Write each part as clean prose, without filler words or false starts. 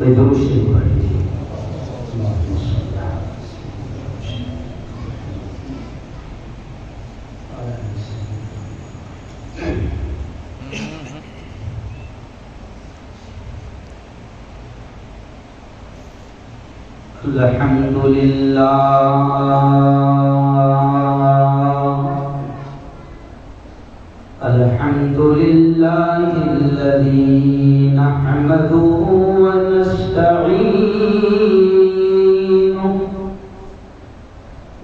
درود شریف پڑھیے. الحمد لله الذي نحمده ونستعينه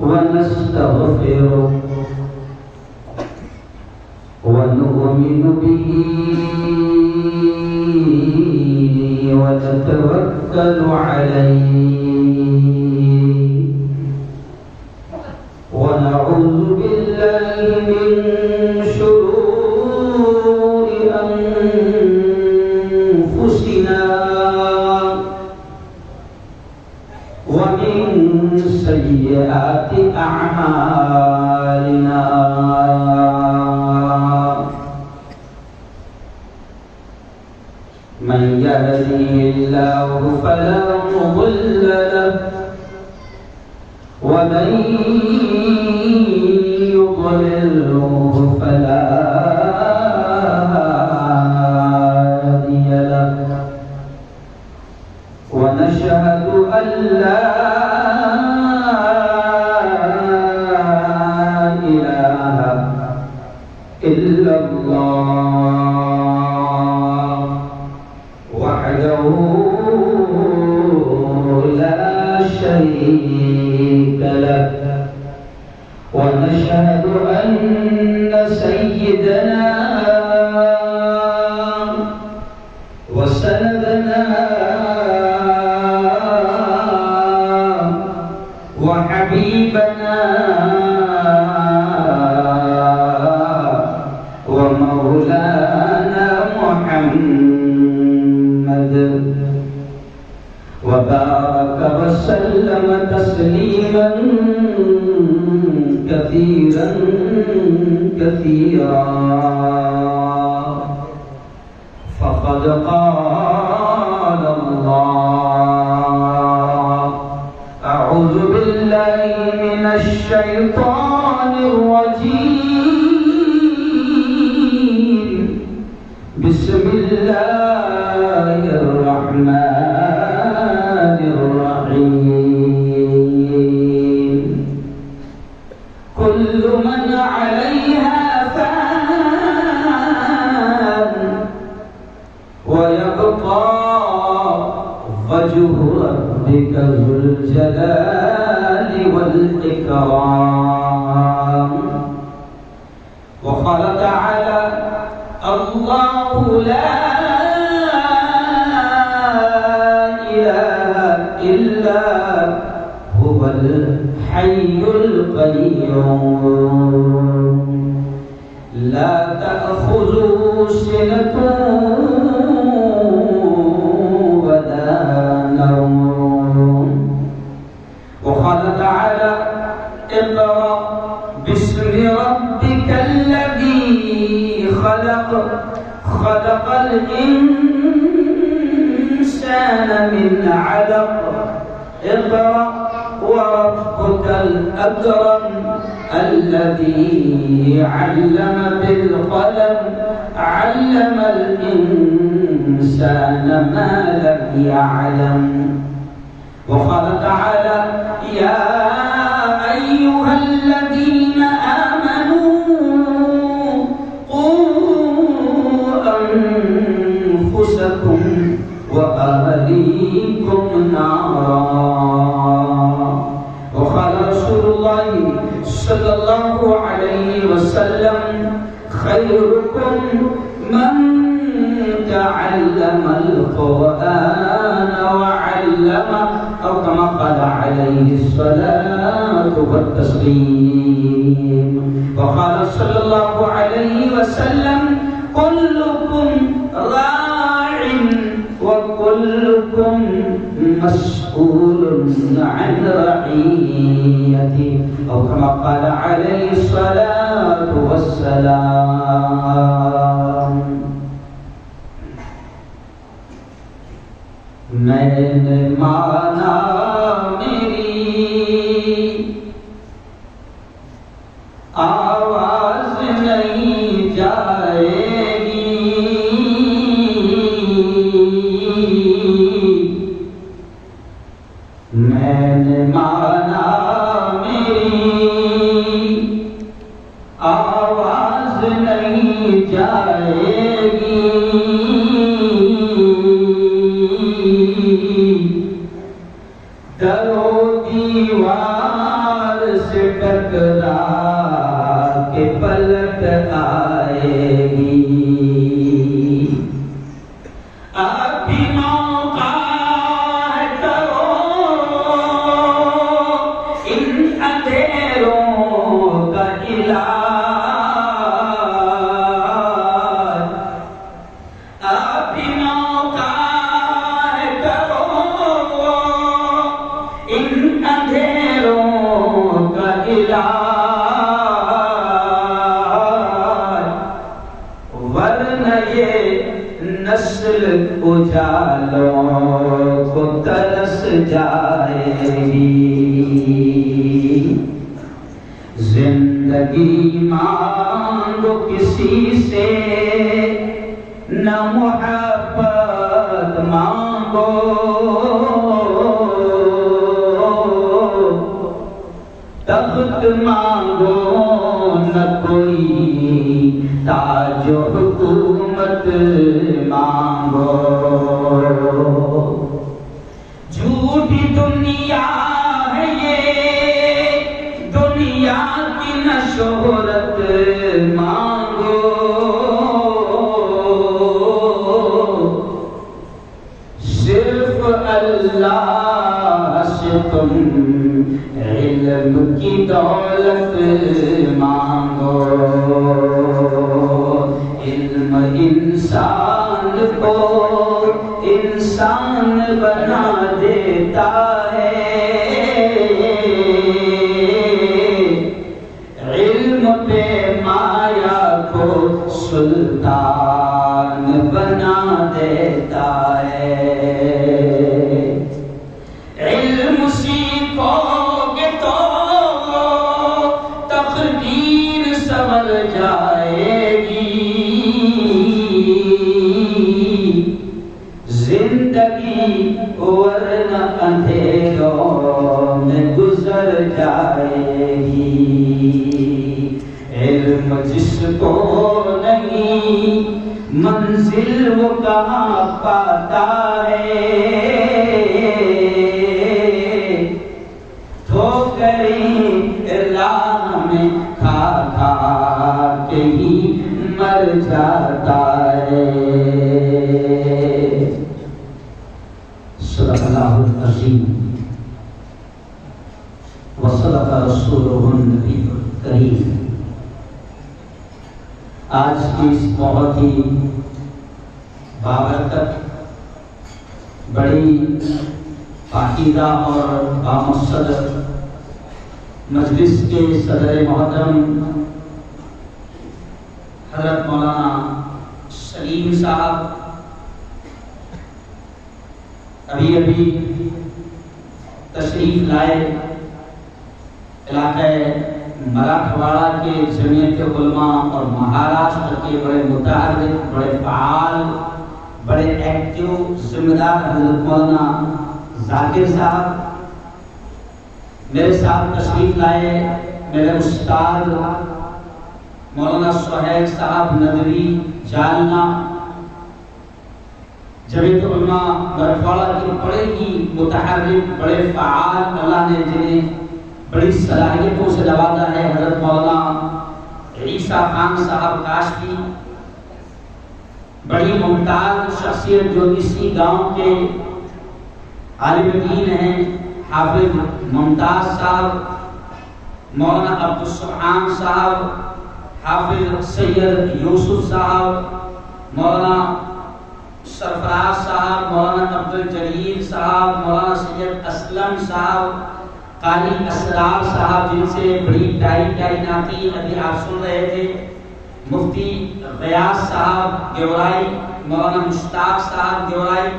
ونستغفره ونؤمن به ونتوكل عليه ونعوذ بالله من شرور أنفسنا ومن سيئات أعمالنا. من يهده الله فلا مضل له ومن يضلله فلا هادي له. ونشهد أن لا إله إلا الله وحده لا شريك له. ونشهد أن سيدنا وسندنا وحبيبنا ومولانا محمد وبارك وسلم تسليما كثيرا كثيرا. فقد قال الله: أعوذ بالله من الشيطان الرجيم. بسم الله الرحمن الرحيم. كل من عليها فان ويبقى وجه ربك ذو الجلال والإكرام. وقال تعالى: الله لا إله إلا هو الحي القيوم لا تأخذه سنة ولا نوم. وقال تعالى: اقرأ باسم ربك الذي خلق خلق الإنسان من علق. اقرأ وربك الأكرم الذي علم بالقلم علم الإنسان ما لم يعلم. وقال تعالى: يا أيها الذين آمنوا قوا أنفسكم وأهليكم نارا. وقال رسول الله صلى الله عليه وسلم: خيركم من تعلم القرآن وعلمه، أو كما قال عليه الصلاة والتسليم. وقال صلى الله عليه وسلم: كلكم راع وكلكم مسؤول عن رعيته، أو كما قال عليه الصلاة والسلام. میں نے مانا میری آواز نہیں جائے گی، میں نے مانا میری آواز نہیں جائے گی، در و دیوار سے ٹکرا کے پلٹ آئے گی، ابھی موقع ہے کرو ان اندھیروں کا علاج، ابھی موقع ہے کرو ان اندھیروں کا علاج، ورنہ یہ نسل اجالوں کو ترس جائے گی، زندگی مانگو کسی سے نہ محبت مانگو، تخت مانگو نہ کوئی تاج و حکومت مانگو، جھوٹی دنیا ہے یہ، دنیا کی نہ شہرت مانگو، صرف اللہ سے تم علم کی دولت مانگو، علم انسان کو انسان بنا دیتا ہے، علم پہ مایا کو سلطان بنا دیتا ہے، علم سیکھو گے تو تقدیر سنور جائے گی، زندگی ورنہ اندھیروں میں گزر جائے گی، علم جس کو نہیں منزل وہ کہاں پاتا ہے، ٹھوکریں راہ میں کھا کھا کے ہی مر جاتا ہے، صدق اللہ العظیم وصدق رسولہ النبی الکریم۔ آج کی اس بہت ہی بابرکت، بڑی پاکیزہ اور بامقصد مجلس کے صدر محترم حضرت مولانا سلیم صاحب ابھی تشریف لائے، علاقہ مراٹھواڑہ کے جمعیت علماء اور مہاراشٹر کے بڑے متحرک، بڑے فعال، بڑے ایکٹیو ذمہ دار حضرت مولانا ذاکر صاحب میرے ساتھ تشریف لائے، میرے استاد مولانا سہیل صاحب ندوی جالنا، جمعیت علماء مراٹھواڑہ کے بڑے ہی متحرک، بڑے فعال، اللہ نے جنہیں بڑی صلاحیتوں سے نوازا ہے، حضرت مولانا عیسیٰ خان صاحب کاشفی، بڑی ممتاز شخصیت جو اسی گاؤں کے عالم دین ہیں، حافظ ممتاز صاحب، مولانا عبدالسبحان صاحب، حافظ سید یوسف صاحب، مولانا سرفراز صاحب، مولانا عبدالجلیل صاحب، مولانا سید اسلم صاحب، قاری اسرار صاحب جن سے بڑی کائناتی ابھی آپ سن رہے تھے، مفتی غیاث صاحب گورائی، مولانا مشتاق صاحب گورائی،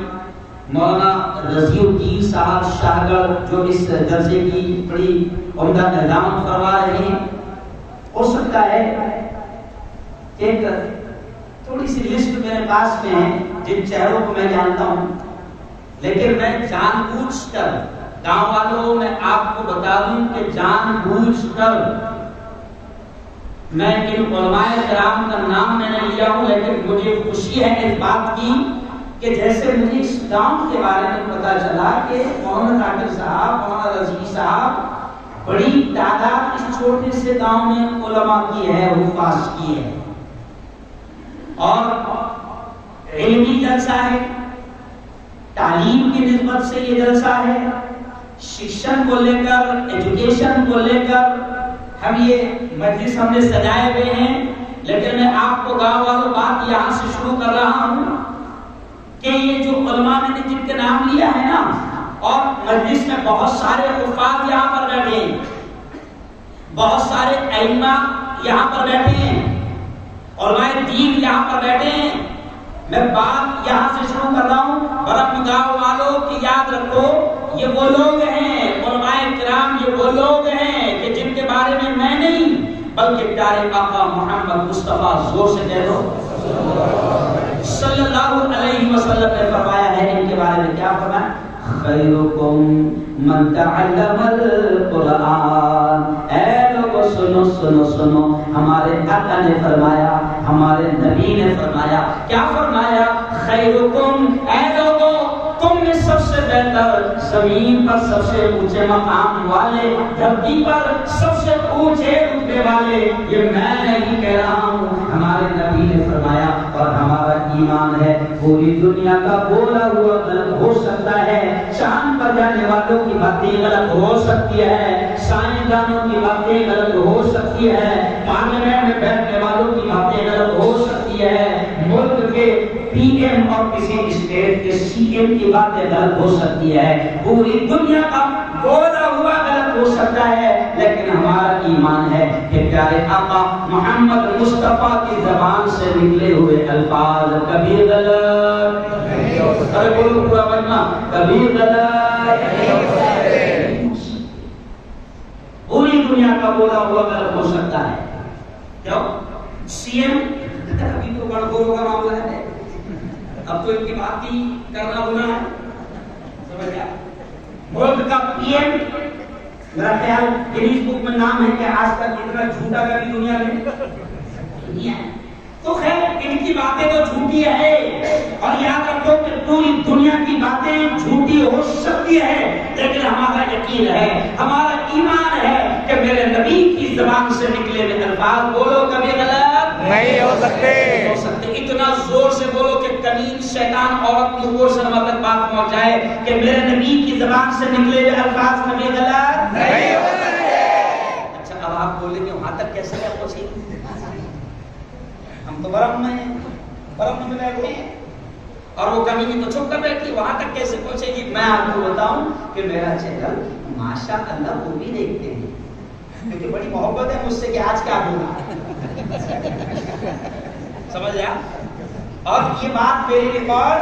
مولانا رضی الدین صاحب شاہگڑھ جو اس جلسے کی بڑی عمدہ نظامت فرما رہے ہیں، ہو سکتا ہے ایک تھوڑی سی لسٹ میرے پاس میں ہے جن چہروں کو میں جانتا ہوں، لیکن میں جان بوجھ کر گاؤں والوں میں آپ کو بتا دوں کہ جان بوجھ کر میں ان علماء کرام کا نام میں نے لیا ہوں، لیکن مجھے خوشی ہے اس بات کی کہ جیسے مجھے اس گاؤں کے بارے میں پتا چلا کہ محمد عاقل صاحب، مولانا رضوی صاحب بڑی تعداد اس چھوٹے سے گاؤں میں علماء کی ہے، حفاظ کی ہے، اور علمی جلسہ ہے، تعلیم کی نسبت سے یہ جلسہ ہے، شکشن کو لے کر، ایجوکیشن کو لے کر ہم یہ مجلس ہم نے سجائے ہوئے ہیں، لیکن میں آپ کو گاؤں والوں بات یہاں سے شروع کر رہا ہوں کہ یہ جو علماء نے جن کے نام لیا ہے نا، اور مجلس میں بہت سارے حفاظ یہاں پر بیٹھے ہیں، بہت سارے ائمہ یہاں پر بیٹھے ہیں، علماء دین یہاں پر بیٹھے ہیں، میں بات یہاں سے شروع کر رہا ہوں، برم گاؤں والوں کی یاد رکھو یہ وہ لوگ ہیں، علماء کرام یہ وہ لوگ ہیں کہ جن کے بارے میں نہیں بلکہ پیارے آقا محمد مصطفیٰ، زور سے کہہ دو، صلی اللہ علیہ وسلم نے فرمایا ہے، ان کے بارے میں کیا فرمایا؟ خیرکم من تعلم القرآن، اے لوگو سنو سنو سنو، ہمارے آقا نے فرمایا، ہمارے نبی نے فرمایا، کیا فرمایا؟ خیرکم، اے لوگو تم میں سب سے بہتر، زمین پر سب سے اونچے مقام والے، دھرتی پر سب سے اونچے رتبے والے، یہ میں نہیں کہہ رہا ہوں، ہمارے نبی نے فرمایا، اور ہمارا ایمان ہے پوری دنیا کا بولا ہوا غلط ہو سکتا ہے، چاند پر جانے والوں کی باتیں غلط ہو سکتی ہے، سائنسدانوں کی باتیں غلط ہو سکتی ہے، پارلیمنٹ میں بیٹھنے والوں کی باتیں غلط ہو سکتی ہے، ملک کے پی ایم اور کسی اسٹیٹ کے سی ایم کی باتیں غلط ہو سکتی ہے، پوری دنیا کا بولا ہوا غلط ہو سکتا ہے، لیکن ہمارا ایمان ہے کہ پیارے آقا محمد مصطفیٰ کی زبان سے نکلے ہوئے الفاظ کبھی غلط نہیں ہو سکتے، ارے بولو پورا بننا، کبھی غلط نہیں ہو سکتے، پوری دنیا کا بولا ہوا غلط ہو سکتا ہے، کیوں؟ سی ایم ابھی تو بڑھ گورو کا معاملہ ہے، اب تو ان کی بات ہی کرنا ہونا ہے، سمجھ گیا؟ ملک کا پی ایم، میرا خیال گنیز بک میں نام ہے کہ آج تک اتنا جھوٹا کبھی دنیا میں نہیں ہے، تو خیر ان کی باتیں تو جھوٹی ہے، اور یاد رکھو کہ پوری دنیا کی باتیں جھوٹی ہو سکتی ہے، لیکن ہمارا یقین ہے، ہمارا ایمان ہے کہ میرے نبی کی زبان سے نکلے ہوئے الفاظ بولو کبھی غلط نہیں ہو سکتے، اتنا زور سے بولو کہ کمین شیطان عورت نور سے تک بات پہنچ جائے کہ میرے نبی کی زبان سے نکلے ہوئے الفاظ کبھی غلط نہیں ہو سکتے۔ اچھا اب آپ بولیں گے وہاں تک کیسے کیا پہنچے گی؟ ہم تو برہم میں ہیں، برہم میں بیٹھے ہیں، اور وہ کمینی تو چھپ کر بیٹھی، وہاں تک کیسے پہنچے گی؟ میں آپ کو بتاؤں کہ میرا چینل ماشاء اللہ وہ بھی دیکھتے ہیں، کیونکہ بڑی محبت ہے مجھ سے کہ آج کیا ہوگا، سمجھ آیا؟ اور یہ بات میری ریکارڈ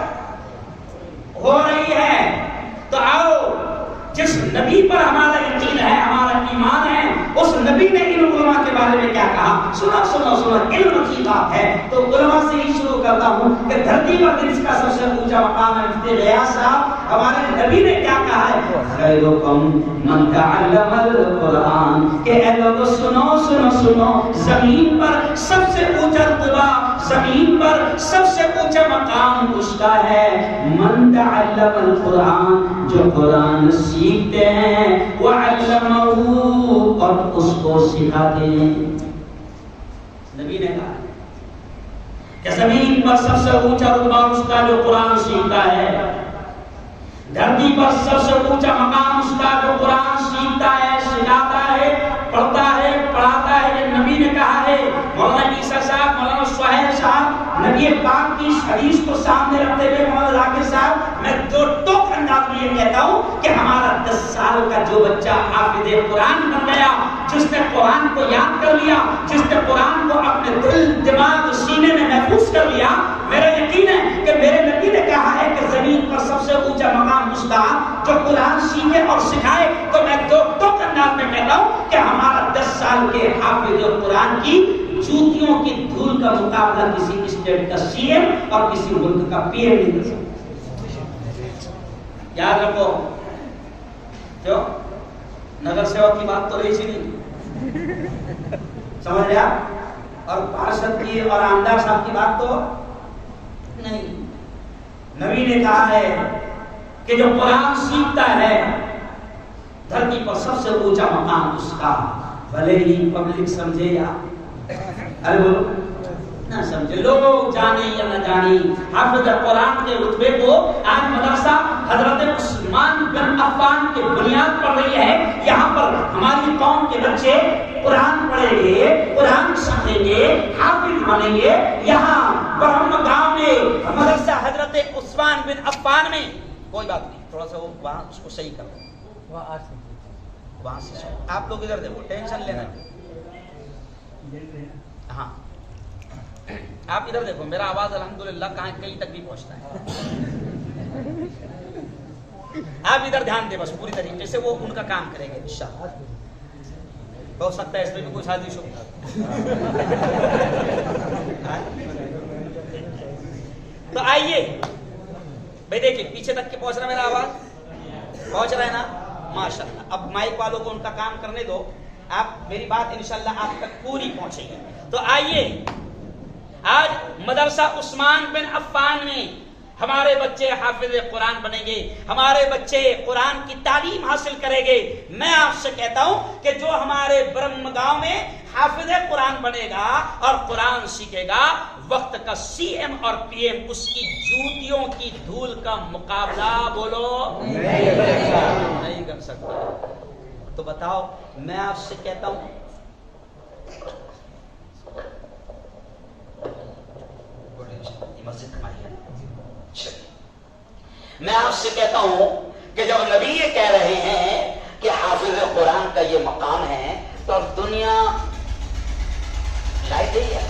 ہو رہی ہے، تو آؤ جس نبی پر ہمارا یقین ہے، ہمارا ایمان ہے، اس نبی نے ان علماء کے بارے میں کیا کہا، سنو سنو سنو، علم کی بات ہے تو علماء سے ہی شروع کرتا ہوں کہ دھرتی پر جس کا سب سے اونچا مقام ہے مفتی غیاث صاحب، ہمارے نبی نے کیا کہا ہے؟ خیرکم من تعلم القرآن، کہ اے لوگو سنو سنو سنو، زمین پر سب سے اونچا رتبہ، زمین پر سب سے اونچا مقام اس کا ہے من تعلم القرآن، جو قرآن سیکھتے ہیں، وعلمہ، اور اس کو سکھاتے ہیں۔ نبی نے کہا کہ زمین پر سب سے اونچا رتبہ اس کا جو قرآن سیکھتا ہے، دھرتی پر سب سے اونچا مقام اس کا جو قرآن سیکھتا ہے، سکھاتا ہے، پڑھتا ہے، پڑھاتا ہے۔ یہ نبی نے کہا ہے۔ مولانا عیسیٰ صاحب، مولانا سہیل صاحب نبی پاک کی اس حدیث کو سامنے رکھتے ہوئے مولانا ذاکر صاحب میں دو ٹوک انداز میں یہ کہتا ہوں کہ ہمارا 10 سال کا جو بچہ حافظ قرآن بن گیا، جس نے قرآن کو یاد کر لیا، جس نے قرآن کو اپنے دل دماغ سینے میں محفوظ کر لیا، میرا یقین ہے کہ میرے نبی نے کہا ہے کہ زمین پر سب سے اونچا جو قرآن سیکھے اور سکھائے، تو میں دو انداز میں کہتا ہوں کہ ہمارا 10 سال کے حافظ قرآن کی جوتیوں کی دھول کا مقابلہ کسی اسٹیٹ کا سی ایم اور کسی ملک کا پی ایم نہیں کر سکتا۔ یاد رکھو، جو نگر سیوک کی بات تو رہی سی نہیں، سمجھ رہے آپ، اور پارشد کی اور آمدار صاحب کی بات تو نہیں۔ نبی نے کہا ہے کہ جو قرآن سیکھتا ہے دھرتی پر سب سے اونچا مقام اس کا، بھلے ہی پبلک سمجھے یا ارے بولو نہ سمجھے، لوگ جانے یا نہ جانے، حافظ قرآن کے رتبے کو آج مدرسہ حضرت عثمان بن عفان کے بنیاد پڑ رہی ہے۔ یہاں پر ہماری قوم کے بچے قرآن پڑھیں گے، قرآن سیکھیں گے، حافظ بنیں گے۔ یہاں برہم گاؤں میں مدرسہ حضرت عثمان بن عفان میں، کوئی بات نہیں، تھوڑا سا وہ وہاں اس کو صحیح کر دو، وہاں سے آپ لوگ ادھر دیکھو، ٹینشن لینا ہاں، آپ ادھر دیکھو، میرا آواز الحمدللہ کہاں کہیں تک بھی پہنچتا ہے، آپ ادھر دھیان دیں بس پوری طریقے سے، وہ ان کا کام کریں گے انشاءاللہ۔ ہو سکتا ہے اس میں بھی کوئی سازش ہو۔ تو آئیے بھائی، دیکھیں پیچھے تک کے پہنچ رہا میرا آواز، پہنچ رہا ہے نا، ماشاءاللہ۔ اب مائک والوں کو ان کا کام کرنے دو، آپ میری بات انشاءاللہ آپ تک پوری پہنچے گی۔ تو آئیے، آج مدرسہ عثمان بن عفان میں ہمارے بچے حافظ قرآن بنیں گے، ہمارے بچے قرآن کی تعلیم حاصل کریں گے۔ میں آپ سے کہتا ہوں کہ جو ہمارے برہم گاؤں میں حافظ قرآن بنے گا اور قرآن سیکھے گا، وقت کا سی ایم اور پی ایم اس کی جوتیوں کی دھول کا مقابلہ بولو نہیں کر سکتا۔ تو بتاؤ، میں آپ سے کہتا ہوں، میں آپ سے کہتا ہوں کہ جب نبی یہ کہہ رہے ہیں کہ حافظ قرآن کا یہ مقام ہے، تو اب دنیا لائٹ ہی ہے،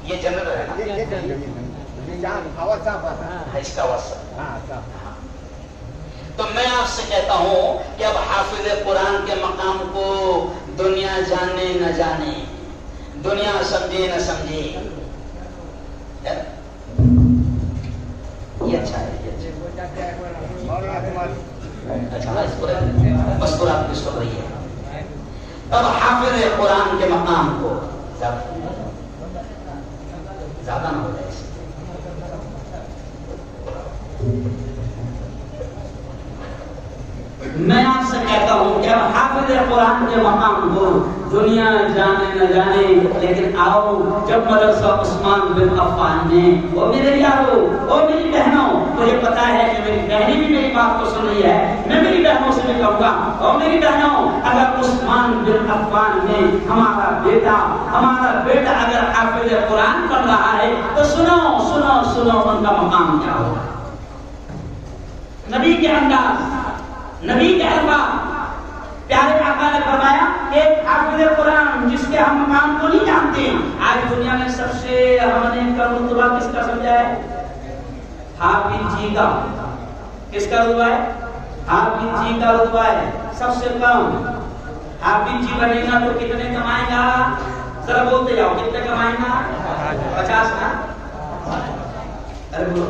یہ جنرل ہے نا، اس کا وصف۔ تو میں آپ سے کہتا ہوں کہ اب حافظ قرآن کے مقام کو دنیا جانے نہ جانے، دنیا سمجھے نہ سمجھے، یہ اچھا ہے، مذکورات کس کو رہی ہے۔ اب حافظ قرآن کے مقام کو زیادہ نہ ہو جائے، میں آپ سے کہتا ہوں کہ اب حافظ قرآن کے مقام کو دنیا جانے نہ جانے، لیکن آؤ جب مدرسہ عثمان بن عفان نے، او میرے یارو، او میری بہنوں، مجھے پتا ہے کہ میری بہنیں بھی میری بات کو سن رہی ہے، میں میری بہنوں سے بھی کہوں گا، او میری بہنوں، اگر عثمان بن عفان نے ہمارا بیٹا اگر حافظ قرآن پڑھ رہا ہے تو سنو سنو سنو ان کا مقام کیا ہوگا۔ نبی کے انداز، نبی کے الفاظ، پیارے آقا نے فرمایا ایک حافظ قرآن جس کے ہم مقام کو نہیں جانتے۔ آج دنیا میں سب سے ہم نے کا رتبہ کس کا سمجھا ہے؟ حافظ جی کا۔ کس کا رتبہ ہے؟ حافظ جی کا رتبہ ہے، سب سے کم۔ حافظ جی بنے گا تو کتنے کمائے گا؟ ذرا بولتے جاؤ، کتنے کمائے گا؟ 50 نا؟ ارے بولو،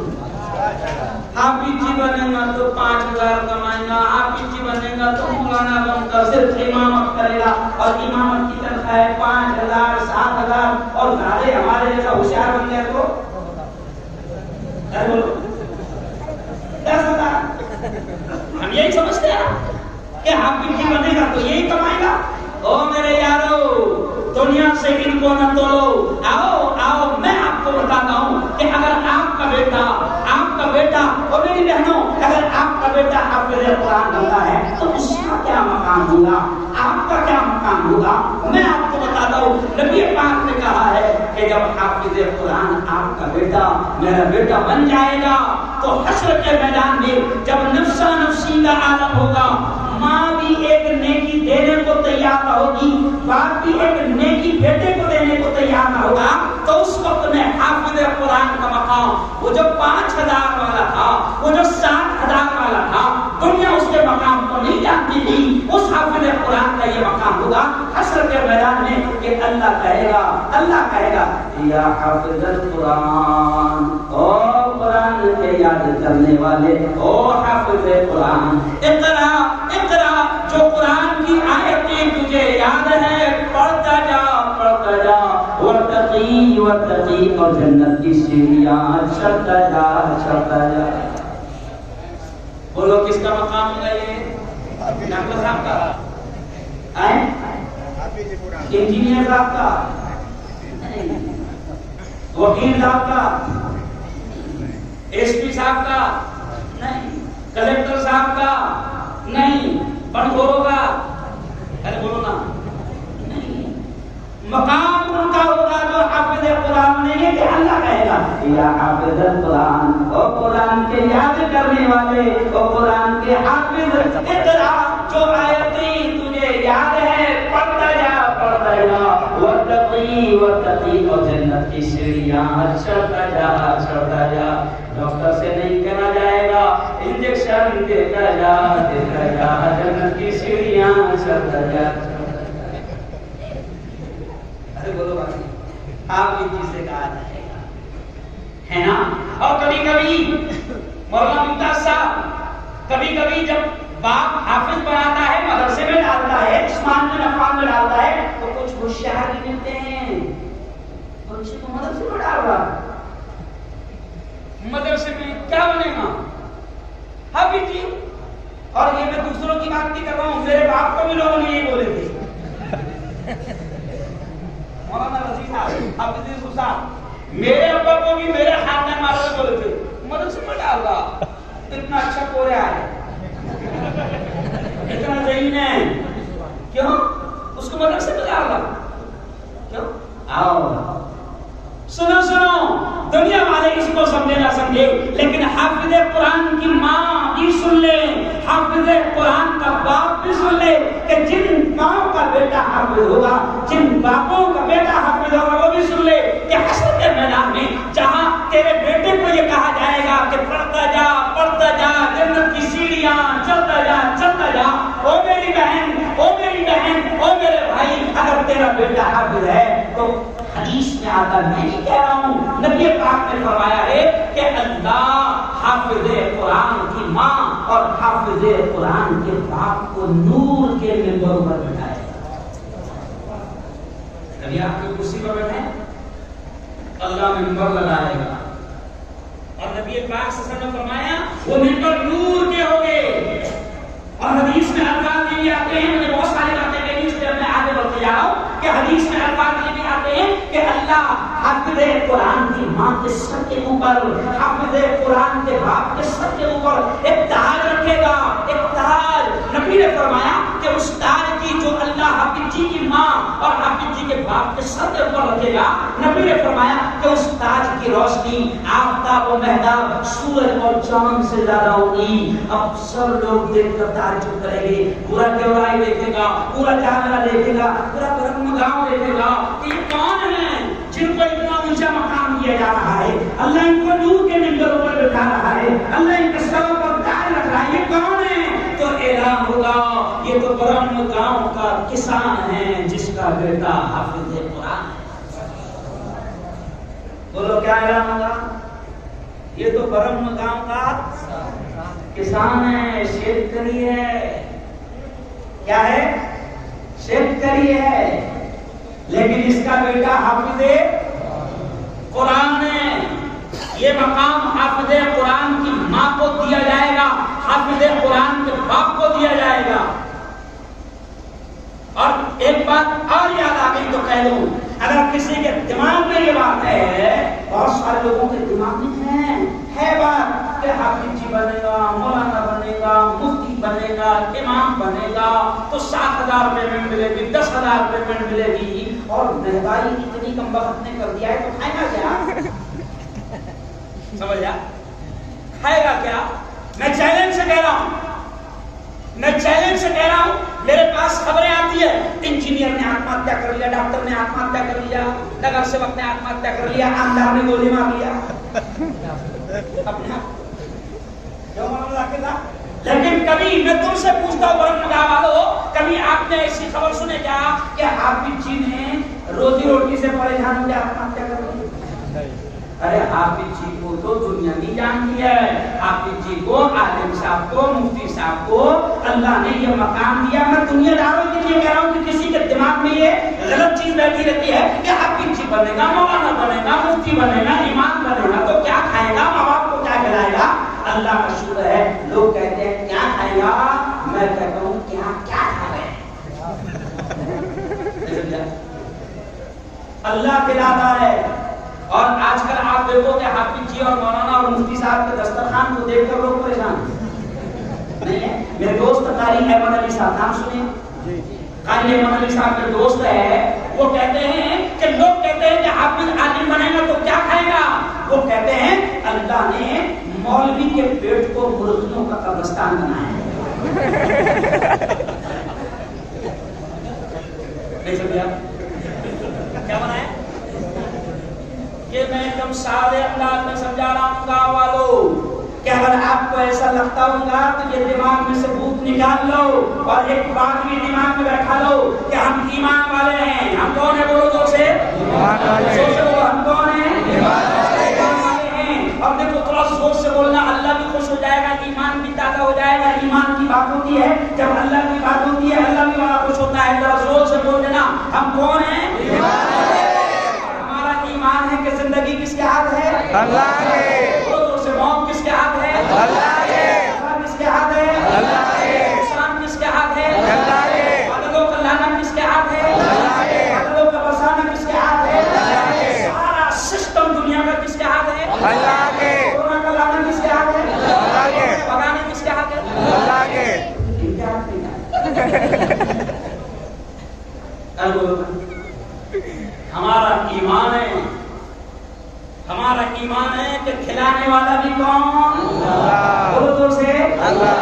حافظ جی بنے گا تو 5000 کمائے گا، حافظ جی بنے گا تو مولانا بن کر صرف امامت کرے گا، اور امامت کی تنخواہ ہے 5000 7000، اور زیادہ ہمارے جیسا ہوشیار بن گیا تو ارے بولو 10,000۔ ہم یہی سمجھتے ہیں کہ حافظ جی بنے گا تو یہی کمائے گا۔ او میرے یارو، دنیا سے ان کو نہ توڑو، آؤ آؤ، میں آپ کو بتاتا ہوں کہ اگر آپ کا بیٹا اور میری بہنوں، اگر آپ کا بیٹا حافظ قرآن بنتا ہے تو اس کا کیا مقام ہوگا، آپ کا کیا مقام ہوگا۔ میں آپ کو بتاتا ہوں، نبی پاک نے کہا ہے کہ جب حافظ قرآن آپ کا بیٹا میرا بیٹا بن جائے گا تو حشر کے میدان میں جب نفسا نفسی کا عالم ہوگا، ماں بھی ایک نیکی دینے کو تیار نہ ہوگی، باپ بھی ایک نیکی بیٹے کو دینے کو تیار نہ ہوگا، تو اس وقت میں حافظ قرآن کا مقام وہ جو 5000 والا ہوگا حشر کے میدان میں کہ اللہ کہے گا یا حافظ القرآن، او قرآن کے یاد کرنے والے، او حافظ قرآن، اقرا اقرا، جو قرآن کی آیتیں تجھے یاد ہے پڑھتا جا ورتقی ورتقی، اور جنت کی سیڑھیاں چڑھتا جا۔ بولو کس کا مقام ہوگا یہ؟ ڈاکٹر صاحب کا، انجینئر صاحب کا، وکیل صاحب کا، ایس پی صاحب کا نہیں، کلیکٹر صاحب کا نہیں، بنگوروں کا، ارے بولو نا، نہیں، مقام ان کا ہوگا جو حافظ قرآن نہیں ہے کہ اللہ کہے گا یا حافظ القرآن، او قرآن کے یاد کرنے والے، او قرآن کے حافظ، اقرا، جو آیتیں تجھے یاد ہے پڑھتا جا ورتقی ورتقی، اور جنت کی سیڑھیاں چڑھتا جا۔ ڈاکٹر سے نہیں کہا جائے گا انجیکشن دیتا جا، جنت کی سیڑھیاں چڑھتا جا۔ بولو بھائی، آپ کی چیز سے کہا جائے گا، ہے نا؟ اور کبھی کبھی مولانا ممتاز صاحب جب باپ حافظ بناتا ہے، مدرسے میں ڈالتا ہے، عثمان بن عفان میں ڈالتا ہے، تو کچھ ہوشیار بھی ملتے ہیں، اور اسے تو مدرسے میں ڈال رہا، مدرسے میں کیا بنے گا؟ حافظ جی، اور یہ میں دوسروں کی بات نہیں کر رہا ہوں، میرے باپ کو بھی لوگوں نے یہ بولے تھے، مولانا رضی صاحب، حافظ یوسف صاحب، میرے ابا کو بھی میرے خاندان والے بولے تھے، مدرسے میں ڈال رہا، اتنا اچھا کوریا ہے، اتنا ذہین ہے، کیوں؟ اس کو مدرسے میں ڈال رہا، کیوں؟ آؤ سنو دنیا والے اس کو سمجھے نہ سمجھے، لیکن حافظ قرآن کی ماں بھی سن لے، حافظ قرآن کا باپ بھی سن لے، کہ جن ماں کا بیٹا حافظ ہوگا، جن باپوں کا بیٹا حافظ ہوگا، وہ بھی سن لے کہ حشر کے میدان میں جہاں تیرے بیٹے کو یہ کہا جائے گا کہ پڑھتا جا جنت کی سیڑھیاں چلتا جا، او میری بہن، او میرے بھائی، اگر تیرا بیٹا حافظ ہے تو حدیث میں آتا، میں نہیں کہہ رہا ہوں، نبی پاک نے فرمایا ہے کہ اللہ حافظ قرآن کی ماں اور حافظ قرآن کے باپ کو نور کے منبر پر بٹھائے گا۔ کبھی آپ کی کرسی پر بیٹھے اللہ منبر لگائے گا، اور نبی پاک صلی اللہ علیہ وسلم نے فرمایا وہ منبر نور کے ہوگے، اور حدیث میں الفاظ یہ بھی آتے ہیں، مجھے بہت ساری باتیں کہی، اس لیے میں آگے بڑھتے جا رہا ہوں کہ حدیث میں الفاظ یہ بھی آتے ہیں کہ اللہ حافظ قرآن کی ماں کے سر کے اوپر، حافظ قرآن کے باپ کے سر کے اوپر ایک تاج رکھے گا، ایک تاج۔ نبی نے فرمایا کہ اس تاج کی جو اللہ حافظ جی کی ماں اور حافظ جی کے باپ کے سر کے اوپر رکھے گا، نبی نے فرمایا کہ اس تاج کی روشنی آفتاب و مہتاب، سورج اور چاند سے زیادہ ہوگی۔ اب سب لوگ دیکھ کر تعجب کریں گے، پورا دیورائی دیکھے گا، پورا جامعہ دیکھے گا، پورا برہم گاؤں دیکھے گا کہ یہ کون ہیں جن کو اتنا اونچا مقام دیا جا رہا ہے، اللہ ان کو نور کے منبروں پر بٹھا رہا ہے، اللہ ان کے سروں پر تاج رکھ رہا ہے، یہ کون ہے؟ تو اعلان ہوگا یہ تو برہم گاؤں کا کسان ہے جس کا بیٹا حافظ قرآن ہے۔ بولو کیا اعلان ہوگا؟ یہ تو برہم گاؤں کا کسان ہے، شیتکری ہے، کیا ہے؟ شیتکری ہے، لیکن اس کا بیٹا حافظ قرآن ہے۔ یہ مقام حافظ قرآن کی ماں کو دیا جائے گا، حافظ قرآن کے باپ کو دیا جائے گا۔ اور ایک بات اور یاد آ گئی تو کہہ دوں، اگر کسی کے دماغ میں یہ بات ہے، بہت سارے لوگوں کے دماغ میں ہے بات کہ حافظ جی بنے گا، مولانا بنے گا، مفتی بنے گا، امام بنے گا تو 7,000 پیمنٹ ملے گی، 10,000 پیمنٹ ملے گی، اور مہنگائی اتنی کم وقت نے کر دیا ہے تو کھائے گا کیا؟ سمجھا؟ کھائے گا کیا؟ میں چیلنج سے کہہ رہا ہوں، میرے پاس خبریں آتی ہے، انجینئر نے آتم ہتیا کر لیا، ڈاکٹر نے آتم ہتیا کر لیا، نگر سیوک نے آتم ہتیا کر لیا، آمدار نے گولی مار لیا، اپنے جو معاملہ کے تھا لیکن کبھی میں تم سے پوچھتا ہوں برمگاہ والوں، کبھی آپ نے ایسی خبر سنے کیا کہ حافظ جی نے روزی روٹی سے پریشان ہو کے آتما ہتیا کر لی؟ ارے حافظ جی کو تو دنیا نہیں جانتی ہے، حافظ جی کو، عالم صاحب کو، مفتی صاحب کو اللہ نے یہ مقام دیا۔ میں دنیا داروں کے لیے کہہ رہا ہوں کہ کسی کے دماغ میں یہ غلط چیز بیٹھی رہتی ہے کہ حافظ جی بنے گا، مولانا بنے گا، مفتی بنے گا، امام بنے گا تو کیا کھائے گا، ماں باپ کو کیا کھلائے گا؟ اللہ کا شکر ہے، لوگ کہتے ہیں کیا کھائے گا، میں کہتا ہوں کیا کیا کھا رہے ہیں۔ اللہ کھلاتا ہے۔ اور آج کل آپ دیکھو کہ حافظ جی اور مولانا اور مفتی صاحب کے دسترخوان کو دیکھ کر لوگ پریشان نہیں ہے۔ میرے دوست قاری احمد علی صاحب، نام سنیں؟ قاری احمد علی صاحب کے دوست ہے، وہ کہتے ہیں کہ لوگ کہتے ہیں کہ حافظ عالم بنے گا تو کیا کھائے گا؟ وہ کہتے ہیں اللہ نے مولوی کے پیٹ کو مرغیوں کا قبرستان بنایا ہے۔ کیا بنایا؟ کہ میں ایک دم سادے انداز میں سمجھا رہا ہوں گاؤں والوں کہ اگر آپ کو ایسا لگتا ہوگا تو یہ دماغ میں سے بھوت نکال لو اور ایک بات بھی دماغ میں بیٹھا لو کہ ہم ایمان والے ہیں۔ ہم کون ہیں؟ بولو زور سے، ہم کون ہیں؟ ایمان والے ہیں۔ اور دیکھو تھوڑا زور سے بولنا، اللہ بھی خوش ہو جائے گا، ایمان بھی تازہ ہو جائے گا۔ ایمان کی بات ہوتی ہے، جب اللہ کی بات ہوتی ہے اللہ بھی بڑا خوش ہوتا ہے۔ ذرا زور سے بول دینا، ہم کون ہیں؟ ایمان ہے کہ زندگی کس کے ہاتھ ہے؟ اللہ کے۔ اور سے موت کس کے ہاتھ ہے؟ اللہ کے۔ کس کے ہاتھ ہے؟ اللہ کے۔ انسان کس کے ہاتھ ہے؟ اللہ کے۔ بادلوں کا لانا کس کے ہاتھ ہے؟ اللہ کے۔ بادلوں کا برسانا کس کے ہاتھ ہے؟ اللہ کے۔ سارا سسٹم دنیا کا کس کے ہاتھ ہے؟ اللہ کے۔ کورونا کا لانا کس کے ہاتھ ہے؟ اللہ کے۔ بگانے کس کے ہاتھ ہے؟ اللہ کے۔ ان کے ہاتھ نہیں ہے۔ ہمارا ایمان ہے، ہمارا ایمان ہے کہ کھلانے والا بھی کون؟ اللہ۔ بولو سے اللہ۔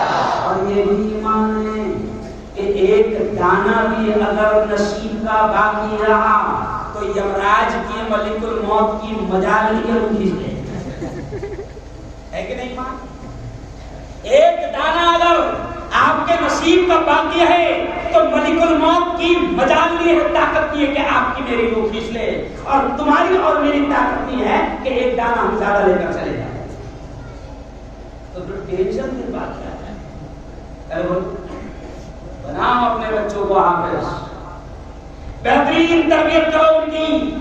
اور یہ بھی ایمان ہے کہ ایک دانہ بھی اگر نصیب کا باقی رہا تو یمراج کی ملک الموت کی مجال کے روح کھینچ لے، ہے کہ نہیں ایمان؟ ایک دانہ اگر آپ کے نصیب کا باقی ہے تو ملک الموت کی مجال نہیں ہے، طاقت نہیں ہے کہ آپ کی میری روح کھینچ لے، اور تمہاری اور میری طاقت نہیں ہے کہ ایک دانہ ہم زیادہ لے کر چلے جائیں۔ تو ٹینشن کی بات کیا ہے؟ بناؤ اپنے بچوں کو حافظ، بہترین تربیت کرو ان کی۔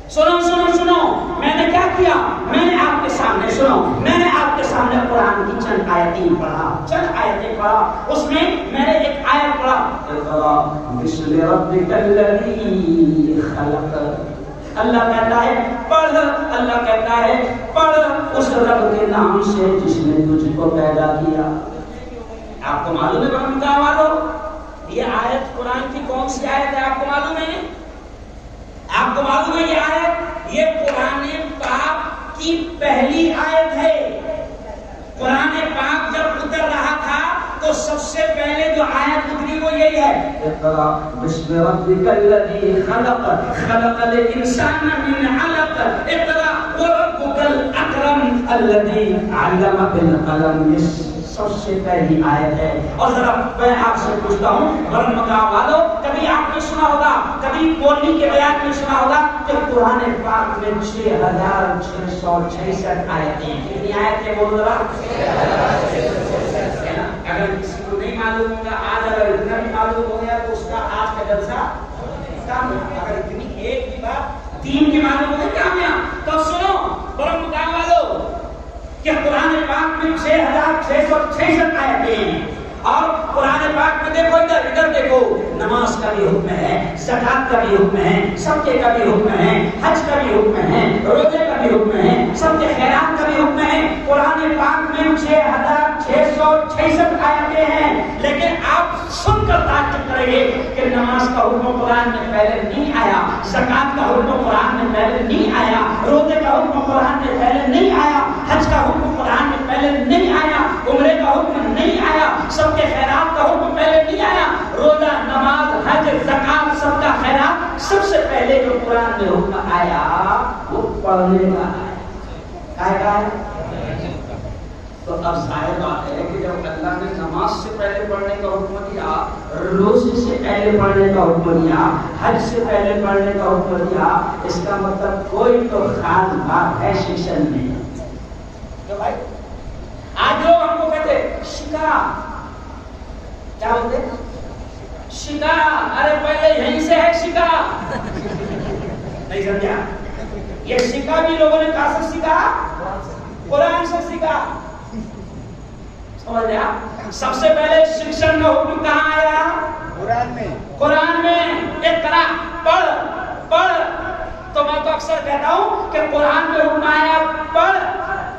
سنو سنو سنو، میں نے کیا کیا؟ میں نے آپ کے سامنے، سنو، میں نے آپ کے سامنے قرآن کی چند آیتیں پڑھا، چند آیتیں پڑھا، اس میں میں نے ایک آیت پڑھا، اقرأ بسم ربک الذی خلق۔ اللہ کہتا ہے پڑھ، اللہ کہتا ہے پڑھ اس رب کے نام سے جس نے تجھ کو پیدا کیا۔ آپ کو معلوم ہے برمگاہ والوں، یہ آیت قرآن کی کون سی آیت ہے؟ آپ کو معلوم ہے؟ آپ کو معلوم ہے یہ آیت، یہ قرآن پاک کی پہلی آیت ہے۔ قرآن پاک جب اتر رہا تھا تو سب سے پہلے جو آیت اتری وہ یہی ہے، اقرأ بسم ربک الذی خلق، خلق الانسان من علق، اقرأ وربک الاکرم الذی علم بالقلم۔ سب سے پہلی آیت ہے۔ اور ذرا میں آپ سے پوچھتا ہوں برمگاہ والوں، کبھی آپ نے سنا ہوگا، کبھی مولوی کے بیان میں سنا ہوگا کہ قرآن پاک میں 6666 آیتیں ہیں؟ کتنی آیتیں بولو ذرا؟ اگر کسی کو نہیں معلوم ہوگا، آج اگر اتنا بھی معلوم ہو گیا تو اس کا آج کا جلسہ کام ہے۔ اگر اتنی ایک بھی بات تین کی معلوم ہو گئی کامیاب۔ تو سنو برمگاہ والوں کہ قرآن پاک میں 6666 آیتیں ہیں، اور قرآن پاک میں دیکھو ادھر دیکھو، نماز کا بھی حکم ہے، زکات کا بھی حکم ہے، صدقے کا بھی حکم ہے، حج کا بھی حکم ہے، روزے کا بھی حکم ہے، سب کے خیرات کا بھی حکم ہے۔ قرآن پاک میں 6666 آیتیں ہیں، لیکن آپ سن کر تعجب کریں گے کہ نماز کا حکم قرآن میں پہلے نہیں آیا، زکات کا حکم قرآن میں پہلے نہیں آیا، روزے کا حکم قرآن میں پہلے نہیں آیا، حج کا حکم قرآن میں پہلے نہیں آیا، عمرے کا حکم نہیں آیا، سب کے خیرات کا حکم پہلے نہیں آیا۔ روزہ، نماز، حج، زکات، سب کا خیرات سب سے پہلے جو قرآن میں حکم آیا وہ پڑھنے کا ہے۔ تو اب ظاہر بات ہے کہ جب اللہ نے نماز سے پہلے پڑھنے کا حکم دیا، روزے سے پہلے پڑھنے کا حکم دیا، حج سے پہلے پڑھنے کا حکم دیا، اس کا مطلب کوئی تو خاص بات ہے سیکشن میں. تو بھائی آج لوگ ہم کو کہتے شکا، کیا بولتے شکا، ارے پہلے یہیں سے ہے شکا. نہیں سمجھا؟ یہ شکا بھی لوگوں نے کہاں سے سیکھا؟ قرآن سے سیکھا. سمجھ لیا؟ سب سے پہلے شکشن کا حکم کہاں آیا؟ قرآن میں. قرآن میں اقرا، پڑھ. تو میں تو اکثر کہتا ہوں کہ قرآن میں حکم آیا پڑھ،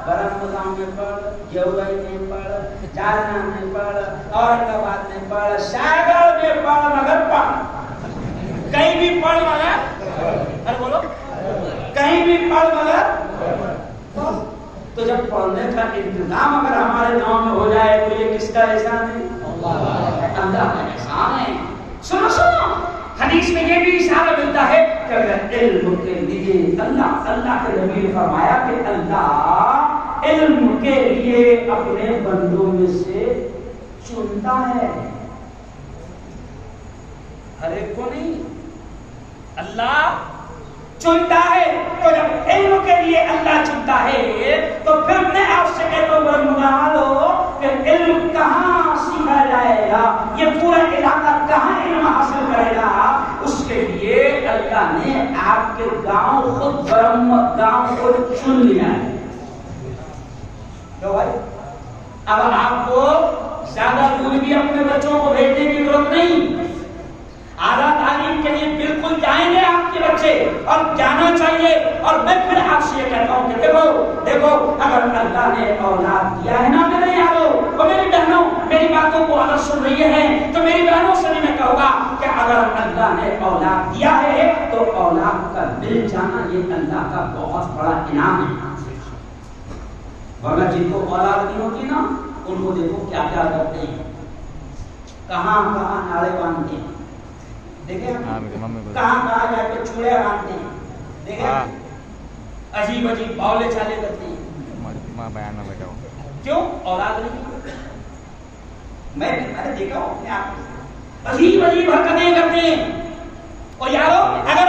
برہمگاؤں میں پڑھ، جوئی میں پڑھ، جالنا میں پڑھ، اورنگ آباد میں پڑھ، شاہگڑھ میں پڑھ، مگر پڑھ. کہیں بھی پڑھ مگر، ارے بولو، کہیں بھی پڑھ مگر. تو جب پڑھنے کا انتظام اگر ہمارے گاؤں میں ہو جائے تو یہ کس کا احسان ہے؟ اللہ کا احسان ہے. سنو حدیث میں یہ بھی اشارہ ملتا ہے کہ اگر علم کے لیے اللہ کے نبی نے فرمایا کہ اللہ علم کے لیے اپنے بندوں میں سے چنتا ہے، ہر ایک کو نہیں، اللہ چنتا ہے. تو جب علم کے لیے اللہ چنتا ہے تو پھر میں آپ سے کہتا ہوں برمگالو کہ علم کہاں سیکھا جائے گا، یہ پورا علاقہ کہاں علم حاصل کرے گا؟ اس کے لیے اللہ نے آپ کے گاؤں خود برہم گاؤں کو چن لیا ہے. بھائی اب آپ کو زیادہ دور بھی اپنے بچوں کو بھیجنے کی ضرورت نہیں. اعلیٰ تعلیم کے لیے بالکل جائیں گے آپ کے بچے، اور جانا چاہیے. اور میں پھر آپ سے یہ کہتا ہوں کہ دیکھو اگر اللہ نے اولاد دیا ہے نا میرے یاروں اور میری بہنوں، میری باتوں کو اگر سن رہی ہیں تو میری بہنوں سے بھی میں کہوں گا کہ اگر اللہ نے اولاد دیا ہے تو اولاد کا مل جانا یہ اللہ کا بہت بڑا انعام ہے. ورنہ جن کو اولاد نہیں ہوتی نا ان کو دیکھو کیا کیا کرتے ہیں، کہاں نعرے باندھتے ہیں، دیکھیں کہاں جا کے چوڑے باندھتے ہیں، دیکھیں عجیب باولے چالے کرتے ہیں. کیوں؟ اولاد نہیں. میں نے دیکھا ہوں اپنے آپ عجیب حرکتیں کرتے ہیں. اور یارو اگر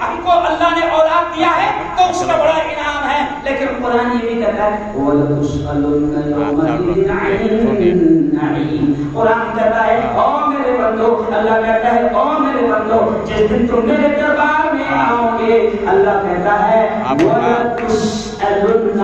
ہم کو اللہ نے اولاد دیا ہے تو اس کا بڑا انعام ہے. لیکن قرآن یہ بھی کہتا ہے وَلَتُسْأَلُنَّ يَوْمَئِذٍ عَنِ النَّعِيمِ. قرآن کہتا ہے او میرے بندو، اللہ کہتا ہے او میرے بندو جس دن تم میرے دربار میں آؤ گے، اللہ کہتا ہے وَلَتُسْأَلُنَّ.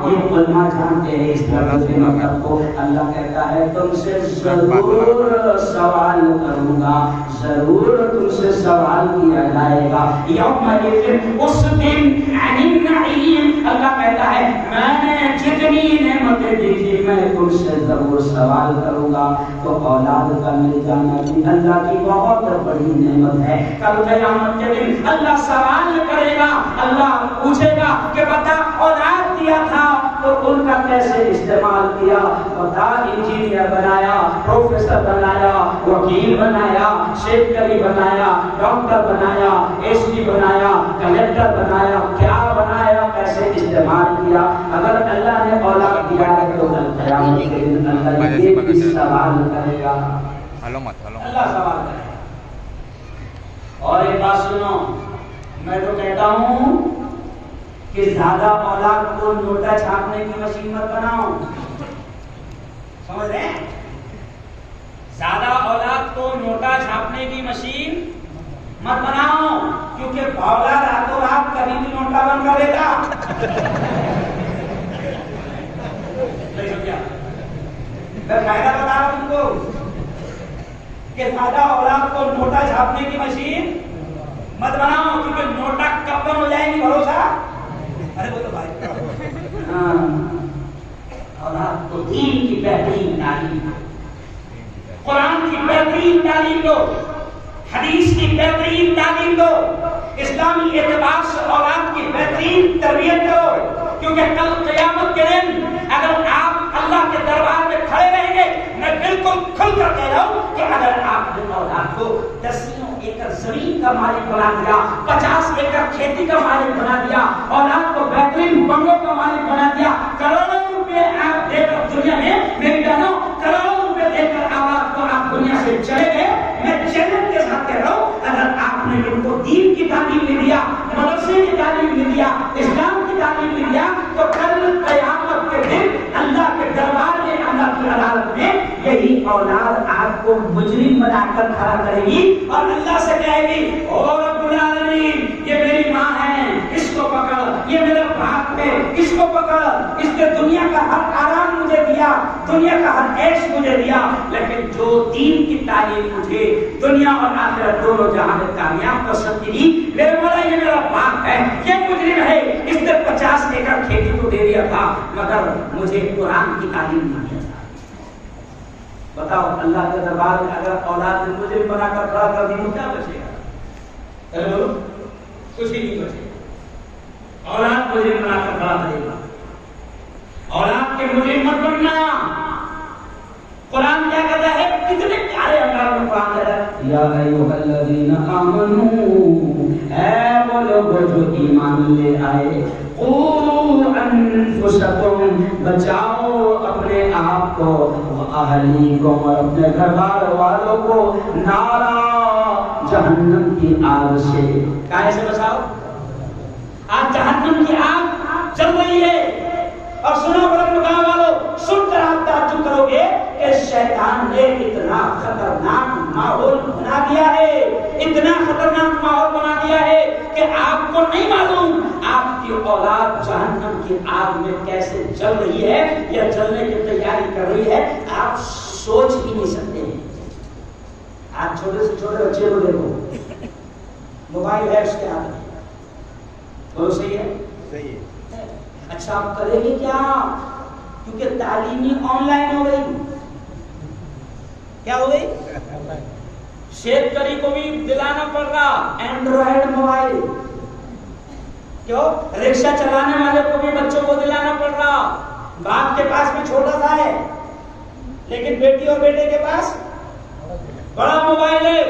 یہ علماء جانتے ہیں اس طرح کے مطلب کو. اللہ کہتا ہے تم سے ضرور سوال کروں گا، ضرور تم سے سوال کیا جائے گا. یوم الدین، اس دن عن النعیم. اللہ کہتا ہے میں نے جتنی نعمتیں دی تھی میں تم سے ضرور سوال کروں گا. تو اولاد کا مل جانا بھی اللہ کی بہت بڑی نعمت ہے. کل قیامت کے دن اللہ سوال کرے گا، اللہ پوچھے گا کہ بتا اولاد دیا تھا تو ان کا کیسے استعمال کیا؟ بتا انجینئر بنایا، پروفیسر بنایا، وکیل بنایا، سیکرٹری بنایا، ڈاکٹر بنایا، ایس پی بنایا، کلیکٹر بنایا، کیا بنایا، کیسے استعمال کیا؟ اگر اللہ نے اولاد دیا ہے تو قیامت کے دن اللہ یہ بھی سوال کرے گا. اللہ سوال کرے گا. اور ایک بات سنو، میں تو کہتا ہوں کہ زیادہ اولاد کو نوٹا چھاپنے کی مشین مت بناؤ. سمجھ رہے ہیں؟ زیادہ اولاد کو نوٹا چھاپنے کی مشین مت بناؤ، کیونکہ اولاد راتوں رات کبھی بھی نوٹا بن کر دیتا. نہیں سمجھا؟ میں فائدہ بتا رہا ہوں تم کو کہ زیادہ اولاد کو نوٹا چھاپنے کی مشین مت بناؤ، کیونکہ نوٹا کب بن ہو جائے گی بھروسہ. ارے بولو بھائی، اولاد کو دین کی بہترین تعلیم، قرآن کی بہترین تعلیم دو، حدیث کی بہترین تعلیم دو، اسلامی اعتبار سے اولاد کی بہترین تربیت کرو. کیونکہ کل قیامت کے دن اگر آپ اللہ کے دربار میں کھڑے رہیں گے، میں بالکل کھل کر کہہ رہا ہوں کہ اگر آپ نے اولاد کو 10 ایکڑ زمین کا مالک بنا دیا، 50 ایکڑ کھیتی کا مالک بنا دیا، اولاد کو بہترین بنگلوں کا مالک بنا دیا، کروڑوں روپے آپ دے کر دیا، اسلام کی تعلیم بھی دیا، تو کل قیامت کے دن اللہ کے دربار میں، اللہ کی عدالت میں یہی اولاد آپ کو مجرم بنا کر کھڑا کرے گی اور اللہ سے کہے گی او رب العالمین یہ میری ماں ہے، اس کو پکڑ، یہ میرا باپ ہے، اس کو پکڑ، اس نے دنیا کا ہر آرام مجھے دیا، دنیا کا ہر عیش مجھے دیا، لیکن جو دین کی تعلیم مجھے دنیا اور آخرت دونوں جہاں میں کامیاب کر سکتی تھی، میرے مولا یہ میرا باپ ہے، یہ مجرم ہے، اس نے 50 ایکڑ کھیتی تو دے دیا تھا مگر مجھے قرآن کی تعلیم نہیں دیا تھا۔ بتاؤ اللہ کے دربار میں اگر اولاد نے مجرم بنا کر کھڑا کر دی تو کیا بچے گا؟ کچھ ہی نہیں بچے گا۔ اولاد مجرم بنا کر کھڑا کرے گا، اولاد کے مجرم مت بننا۔ قرآن کیا کہتا ہے؟ کتنے پیارے انداز میں قرآن کہتا ہے، یا ایھا الذین آمنوا، اے وہ لوگ جو ایمان لے آئے، قوا انفسکم، بچاؤ اپنے آپ کو، واہلیکم، اور اپنے گھر بار والوں کو، نارا، جہنم کی آگ سے۔ کائے سے بچاؤ؟ آج جہنم کی آگ چل رہی ہے، اور سنو بڑے مقام والو، سن کر آپ تعجب کرو گے کہ شیطان نے اتنا خطرناک ماحول بنا دیا ہے، اتنا خطرناک ماحول بنا دیا ہے کہ آپ کو نہیں معلوم آپ کی اولاد جہنم کی آگ میں کیسے جل رہی ہے یا جلنے کی تیاری کر رہی ہے، آپ سوچ ہی نہیں سکتے ہیں۔ آپ چھوٹے سے چھوٹے بچے کو دیکھو، موبائل ہے اس کے ہاتھ میں، بولو صحیح ہے؟ صحیح ہے۔ اچھا آپ کریں گے کیا؟ کیونکہ تعلیم ہی آن لائن ہو گئی۔ کیا ہو گئی؟ شیخ کری کو بھی دلانا پڑ رہا اینڈرائڈ موبائل، کیوں؟ رکشہ چلانے والے کو بھی بچوں کو دلانا پڑ رہا، باپ کے پاس میں چھوٹا سا ہے لیکن بیٹی اور بیٹے کے پاس بڑا موبائل ہے۔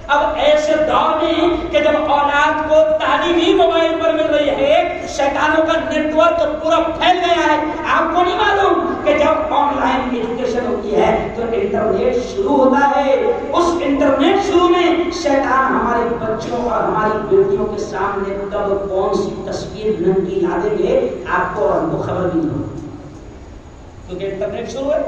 اب ایسے دور میں کہ جب اولاد کو تعلیم ہی موبائل پر مل رہی ہے، شیطانوں کا نیٹ ورک پورا پھیل گیا ہے، آپ کو نہیں معلوم کہ جب آن لائن ایجوکیشن ہوتی ہے تو انٹرنیٹ شروع ہوتا ہے، اس انٹرنیٹ شروع میں شیطان ہمارے بچوں اور ہماری بیٹیوں کے سامنے کب کون سی تصویر ننگی لا دیں گے آپ کو اور ہم کو خبر بھی نہیں ہوگی، کیونکہ انٹرنیٹ شروع ہے۔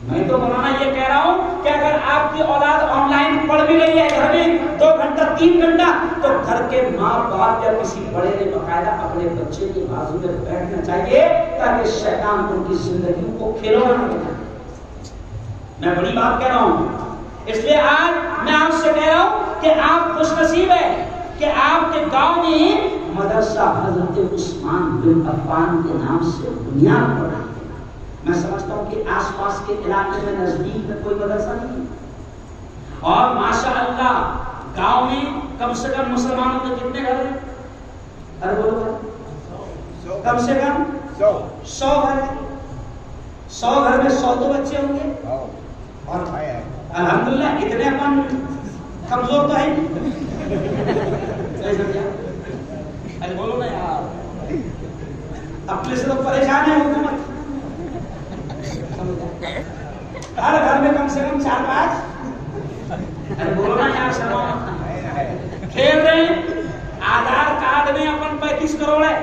میں تو مولانا یہ کہہ رہا ہوں کہ اگر آپ کی اولاد آن لائن پڑھ بھی رہی ہے گھر میں 2 گھنٹہ 3 گھنٹہ، تو گھر کے ماں باپ یا کسی بڑے نے باقاعدہ اپنے بچے کے بازو میں بیٹھنا چاہیے تاکہ شیطان ان کی زندگی کو کھلونا نہ بنا۔ میں بڑی بات کہہ رہا ہوں، اس لیے آج میں آپ سے کہہ رہا ہوں کہ آپ خوش نصیب ہے کہ آپ کے گاؤں میں مدرسہ حضرت عثمان بن عفان کے نام سے بنیاد پڑا ہے۔ میں سمجھتا ہوں کہ آس پاس کے علاقے میں نزدیک میں کوئی مدرسہ نہیں ہے، اور ماشاء اللہ گاؤں میں کم سے کم مسلمانوں کے کتنے گھر ہیں؟ ارے بولو، کم سے کم 100 گھر ہیں۔ 100 گھر میں 100 تو بچے ہوں گے، اور الحمدللہ اتنے اپن کمزور تو ہے نہیں۔ ارے بولو نا یار، اپنے سے تو پریشان ہے حکومت۔ ہر گھر میں کم سے کم 4-5، ارے بولو نا یار، شرما کھیل رہے ہیں۔ آدھار کارڈ میں اپن 35 کروڑ ہے،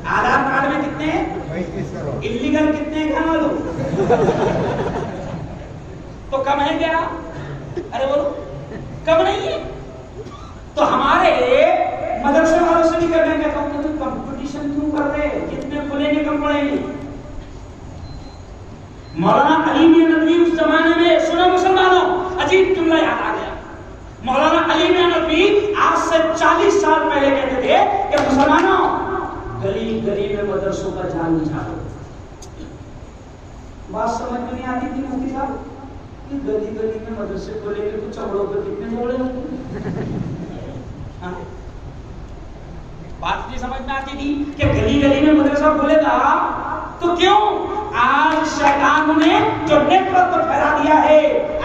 آدھار کارڈ میں کتنے ہیں؟ 35 کروڑ۔ اللیگل کتنے ہیں کیا معلوم؟ تو کم ہے کیا؟ ارے بولو کم نہیں ہے۔ تو ہمارے مدرسے والوں سے بھی کرنے کا کمپٹیشن کیوں کر رہے ہیں؟ کتنے کھلیں گے کم پڑیں گے؟ مولانا علی میاں ندوی اس زمانے میں، سنو مسلمانوں، عجیب جملہ یاد آ گیا۔ مولانا علی میاں ندوی آج سے 40 سال پہلے کہتے تھے کہ مسلمانوں گلی گلی میں مدرسوں کا جال بچھاؤ۔ بات سمجھ میں نہیں آتی تھی مفتی صاحب کہ گلی گلی میں مدرسے کھولے گے تو چمڑوں پہ کتنے جوڑے ہوں گے؟ بات نہیں سمجھ میں آتی تھی کہ گلی گلی میں مدرسہ کھولے گا تو کیوں؟ آج شیطان نے جو نیٹ ورک پھیلا دیا ہے،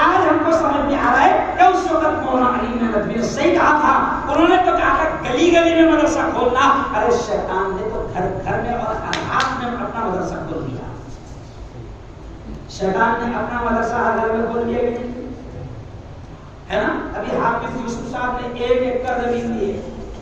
آج ہم کو سمجھ میں آ رہا ہے کہ اس وقت مولانا علی نے ندوی نے صحیح کہا تھا۔ انہوں نے تو کہا تھا گلی گلی میں مدرسہ کھولنا، ارے شیطان نے تو گھر گھر میں اور ہاتھ میں اپنا مدرسہ کھول دیا۔ شیطان نے اپنا مدرسہ ہر گھر میں کھول دیا کہ نہیں ہے نا؟ ابھی حافظ یوسف صاحب نے 1 ایکڑ زمین دی ہے،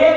1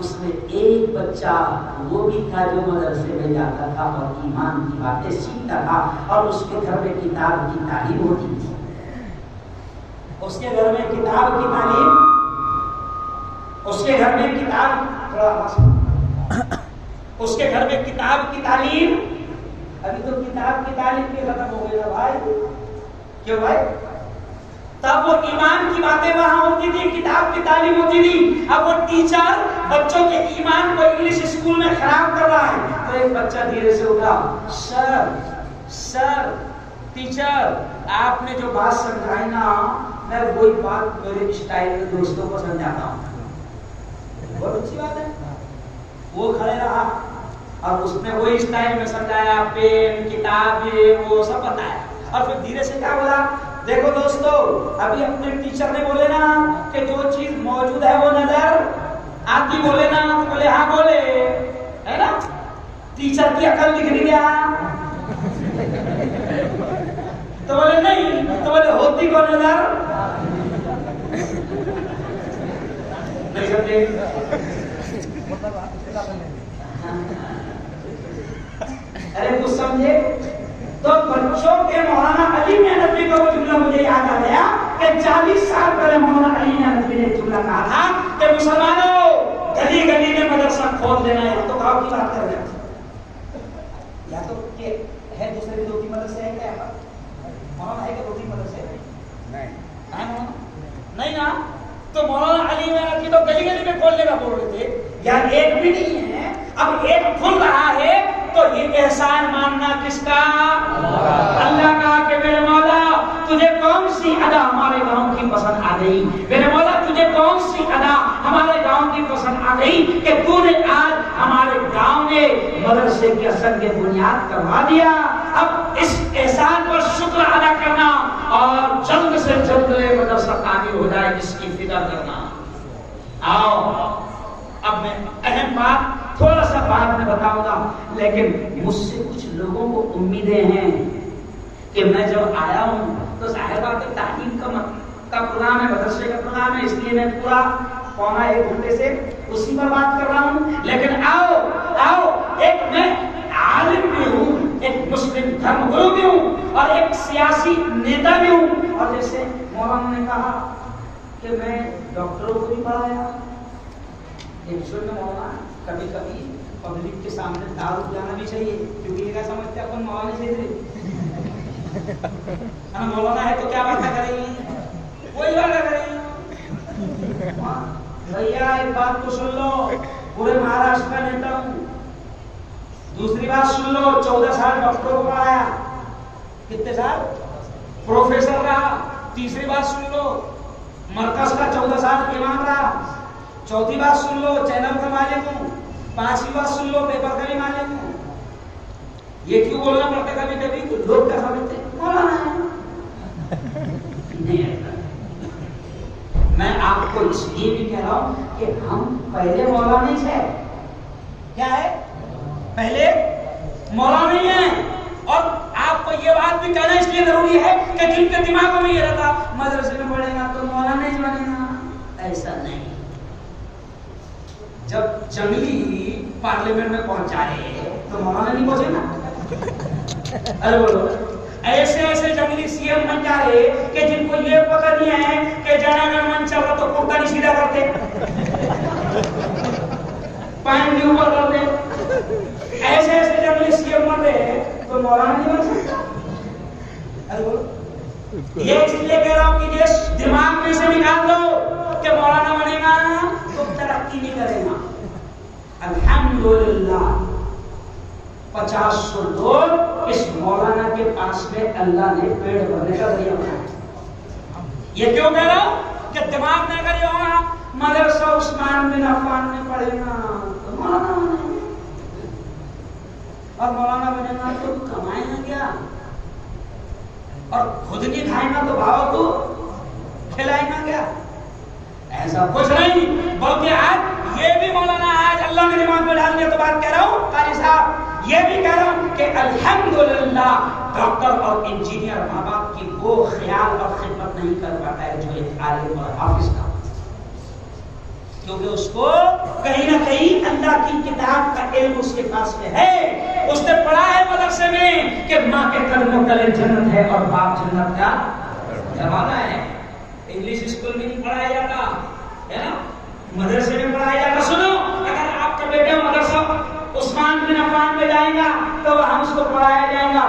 اس میں ایک بچہ وہ بھی تھا جو مدرسے میں جاتا تھا اور ایمان کی باتیں سیکھتا تھا، اور اس کے گھر میں کتاب کی تعلیم ہوتی تھی. اس کے گھر میں کتاب کی تعلیم، اس کے گھر میں اس کے گھر میں کتاب کی تعلیم. ابھی تو کتاب کی تعلیم بھی ختم ہو گئی نا بھائی. کیوں بھائی؟ تب وہ ایمان کی باتیں وہاں ہوتی تھی، کتاب کی تعلیم ہوتی تھی. اب وہ ٹیچر بچوں کے ایمان کو انگلش اسکول میں خراب کر رہا ہے. تو ایک بچہ دھیرے سے اٹھا، سر ٹیچر آپ نے جو بات سمجھائی نا، میں وہی بات میرے اسٹائل میں دوستوں کو سمجھاتا ہوں. بہت اچھی بات ہے. وہ کھڑے رہا اور اس نے وہی اسٹائل میں سمجھایا، پین کتاب وہ سب بتایا. اور پھر دھیرے سے کیا بولا، دیکھو دوستو ابھی اپنے ٹیچر نے بولے نا کہ جو چیز موجود ہے وہ نظر آتی، بولے نا، تو بولے ہاں بولے، ہے نا. ٹیچر کی عقل دکھ رہی ہے تو بولے نہیں، تو بولے ہوتی کو نظر نہیں سمجھے. ارے کچھ سمجھے. تو بچوں کے مولانا علی ندوی کا وہ جملہ مجھے یاد آ گیا کہ 40 سال پہلے مولانا علی ندوی نے جملہ کہا تھا کہ مسلمانوں گلی گلی میں مدرسہ کھول دینا ہے. تو گاؤں کی بات کر رہے ہیں یا تو کہ ہے دوسرے 2-3 مدرسے ہیں کیا مولانا ہے کہ 2-3 مدرسے نہیں نا. تو مولانا علی ندوی تو گلی گلی میں کھولنے کا بول رہے تھے. یار ایک بھی نہیں ہے، اب ایک کھل رہا ہے تو یہ احسان ماننا کس کا؟ اللہ کا. کہ میرے مولا تجھے کون سی ادا ہمارے گاؤں کی پسند آ گئی، میرے مولا تجھے کون سی ادا ہمارے گاؤں کی پسند آ گئی کہ تو نے آج ہمارے گاؤں میں مدرسے کی اصل کے بنیاد کروا دیا. اب اس احسان پر شکر ادا کرنا اور جلد سے جلد مدرسہ تعمیر ہو جائے اس کی فکر کرنا. آؤ اب میں اہم بات تھوڑا سا بعد میں بتاؤں گا، لیکن مجھ سے کچھ لوگوں کو امیدیں ہیں کہ میں جب آیا ہوں تو ظاہر بات ہے تعلیم کا پروگرام ہے، مدرسے کا پروگرام ہے، اس لیے میں پورا 1.25 گھنٹے سے اسی پر بات کر رہا ہوں. لیکن آؤ ایک میں عالم بھی ہوں، ایک مسلم دھرم گرو بھی ہوں اور ایک سیاسی نیتا بھی ہوں. اور جیسے مولانا نے کہا کہ میں ڈاکٹروں کو بھی پڑھایا. ایکچوئل میں مولانا کبھی کبھی پبلک کے سامنے دار جانا بھی چاہیے، کیونکہ یہ کیا سمجھتے ہیں اپن مولانا سے مولانا ہے تو کیا بات کریں گے، کوئی بات کریں گے. بھیا ایک بات تو سن لو، پورے مہاراشٹر کا نیتا ہوں. دوسری بات سن لو، 14 سال ڈاکٹروں کو پڑھایا. کتنے سال پروفیسر رہا. تیسری بات سن لو، مرکز کا 14 سال امام رہا. چوتھی بات سن لو، چینل کا مالک ہوں. 5ویں بات سن لو، پیپر کا بھی مالک ہوں. یہ کیوں بولنا پڑتا کبھی کبھی تو لوگ کیا سمجھتے ہیں مولانا ہے. میں آپ کو اس لیے بھی کہہ رہا ہوں کہ ہم پہلے مولانا ہی تھے. کیا ہے؟ پہلے مولانا ہی ہیں. اور آپ کو یہ بات بھی کہنا اس لیے ضروری ہے کہ جن کے دماغوں میں یہ رہتا مدرسے میں پڑھے گا تو مولانا ہی بنے گا، ایسا نہیں. جب جنگلی پارلیمنٹ میں پہنچا رہے تو مولانا نہیں پہنچے نا. ارے بولو، ایسے ایسے جنگلی سی ایم بن جا رہے کہ جن کو یہ پتہ نہیں ہے کہ جنا گن من چل رہا تو کرتا نہیں سیدھا کرتے، پائن کے اوپر کرتے. ایسے ایسے جنگلی سی ایم بن رہے تو مولانا نہیں بن سکتا. ارے بولو، یہ اس لیے کہہ رہا ہوں کہ یہ دماغ میں سے نکال دو کہ مولانا بنے گا تو ترقی نہیں کرے گا. الحمدللہ 50 لوگ اس مولانا کے پاس میں اللہ نے پیڑ بھرنے کا ذریعہ بنایا. یہ کیوں کہہ رہا ہوں کہ دماغ میں اگر یہ ہوگا مدرسہ عثمان بن عفان میں پڑھے گا تو مولانا بنے گا، اور مولانا بنے گا تو کمائے گا کیا، اور خود نہیں کھائے گا تو بھاؤ تو کھلائے گا کیا. ایسا کچھ نہیں، بلکہ آج یہ بھی مولانا آج اللہ نے دماغ میں ڈال دیا. تو بات کہہ رہا ہوں قاری صاحب، یہ بھی کہہ رہا ہوں کہ الحمدللہ ڈاکٹر اور انجینئر ماں باپ کی وہ خیال اور خدمت نہیں کر پاتا ہے جو ایک عالم اور حافظ کا. کیونکہ اس کو کہیں نہ کہیں اللہ کی کتاب کا علم اس کے پاس میں ہے. اس نے پڑھا ہے مدرسے میں کہ ماں کے قدموں تلے جنت ہے اور باپ جنت کا دروازہ ہے. انگلش اسکول میں نہیں پڑھایا جاتا ہے نا, مدرسے میں پڑھایا جاتا. سنو, اگر آپ کا بیٹا مدرسہ عثمان بن عفان میں جائے گا تو وہاں اس کو پڑھایا جائے گا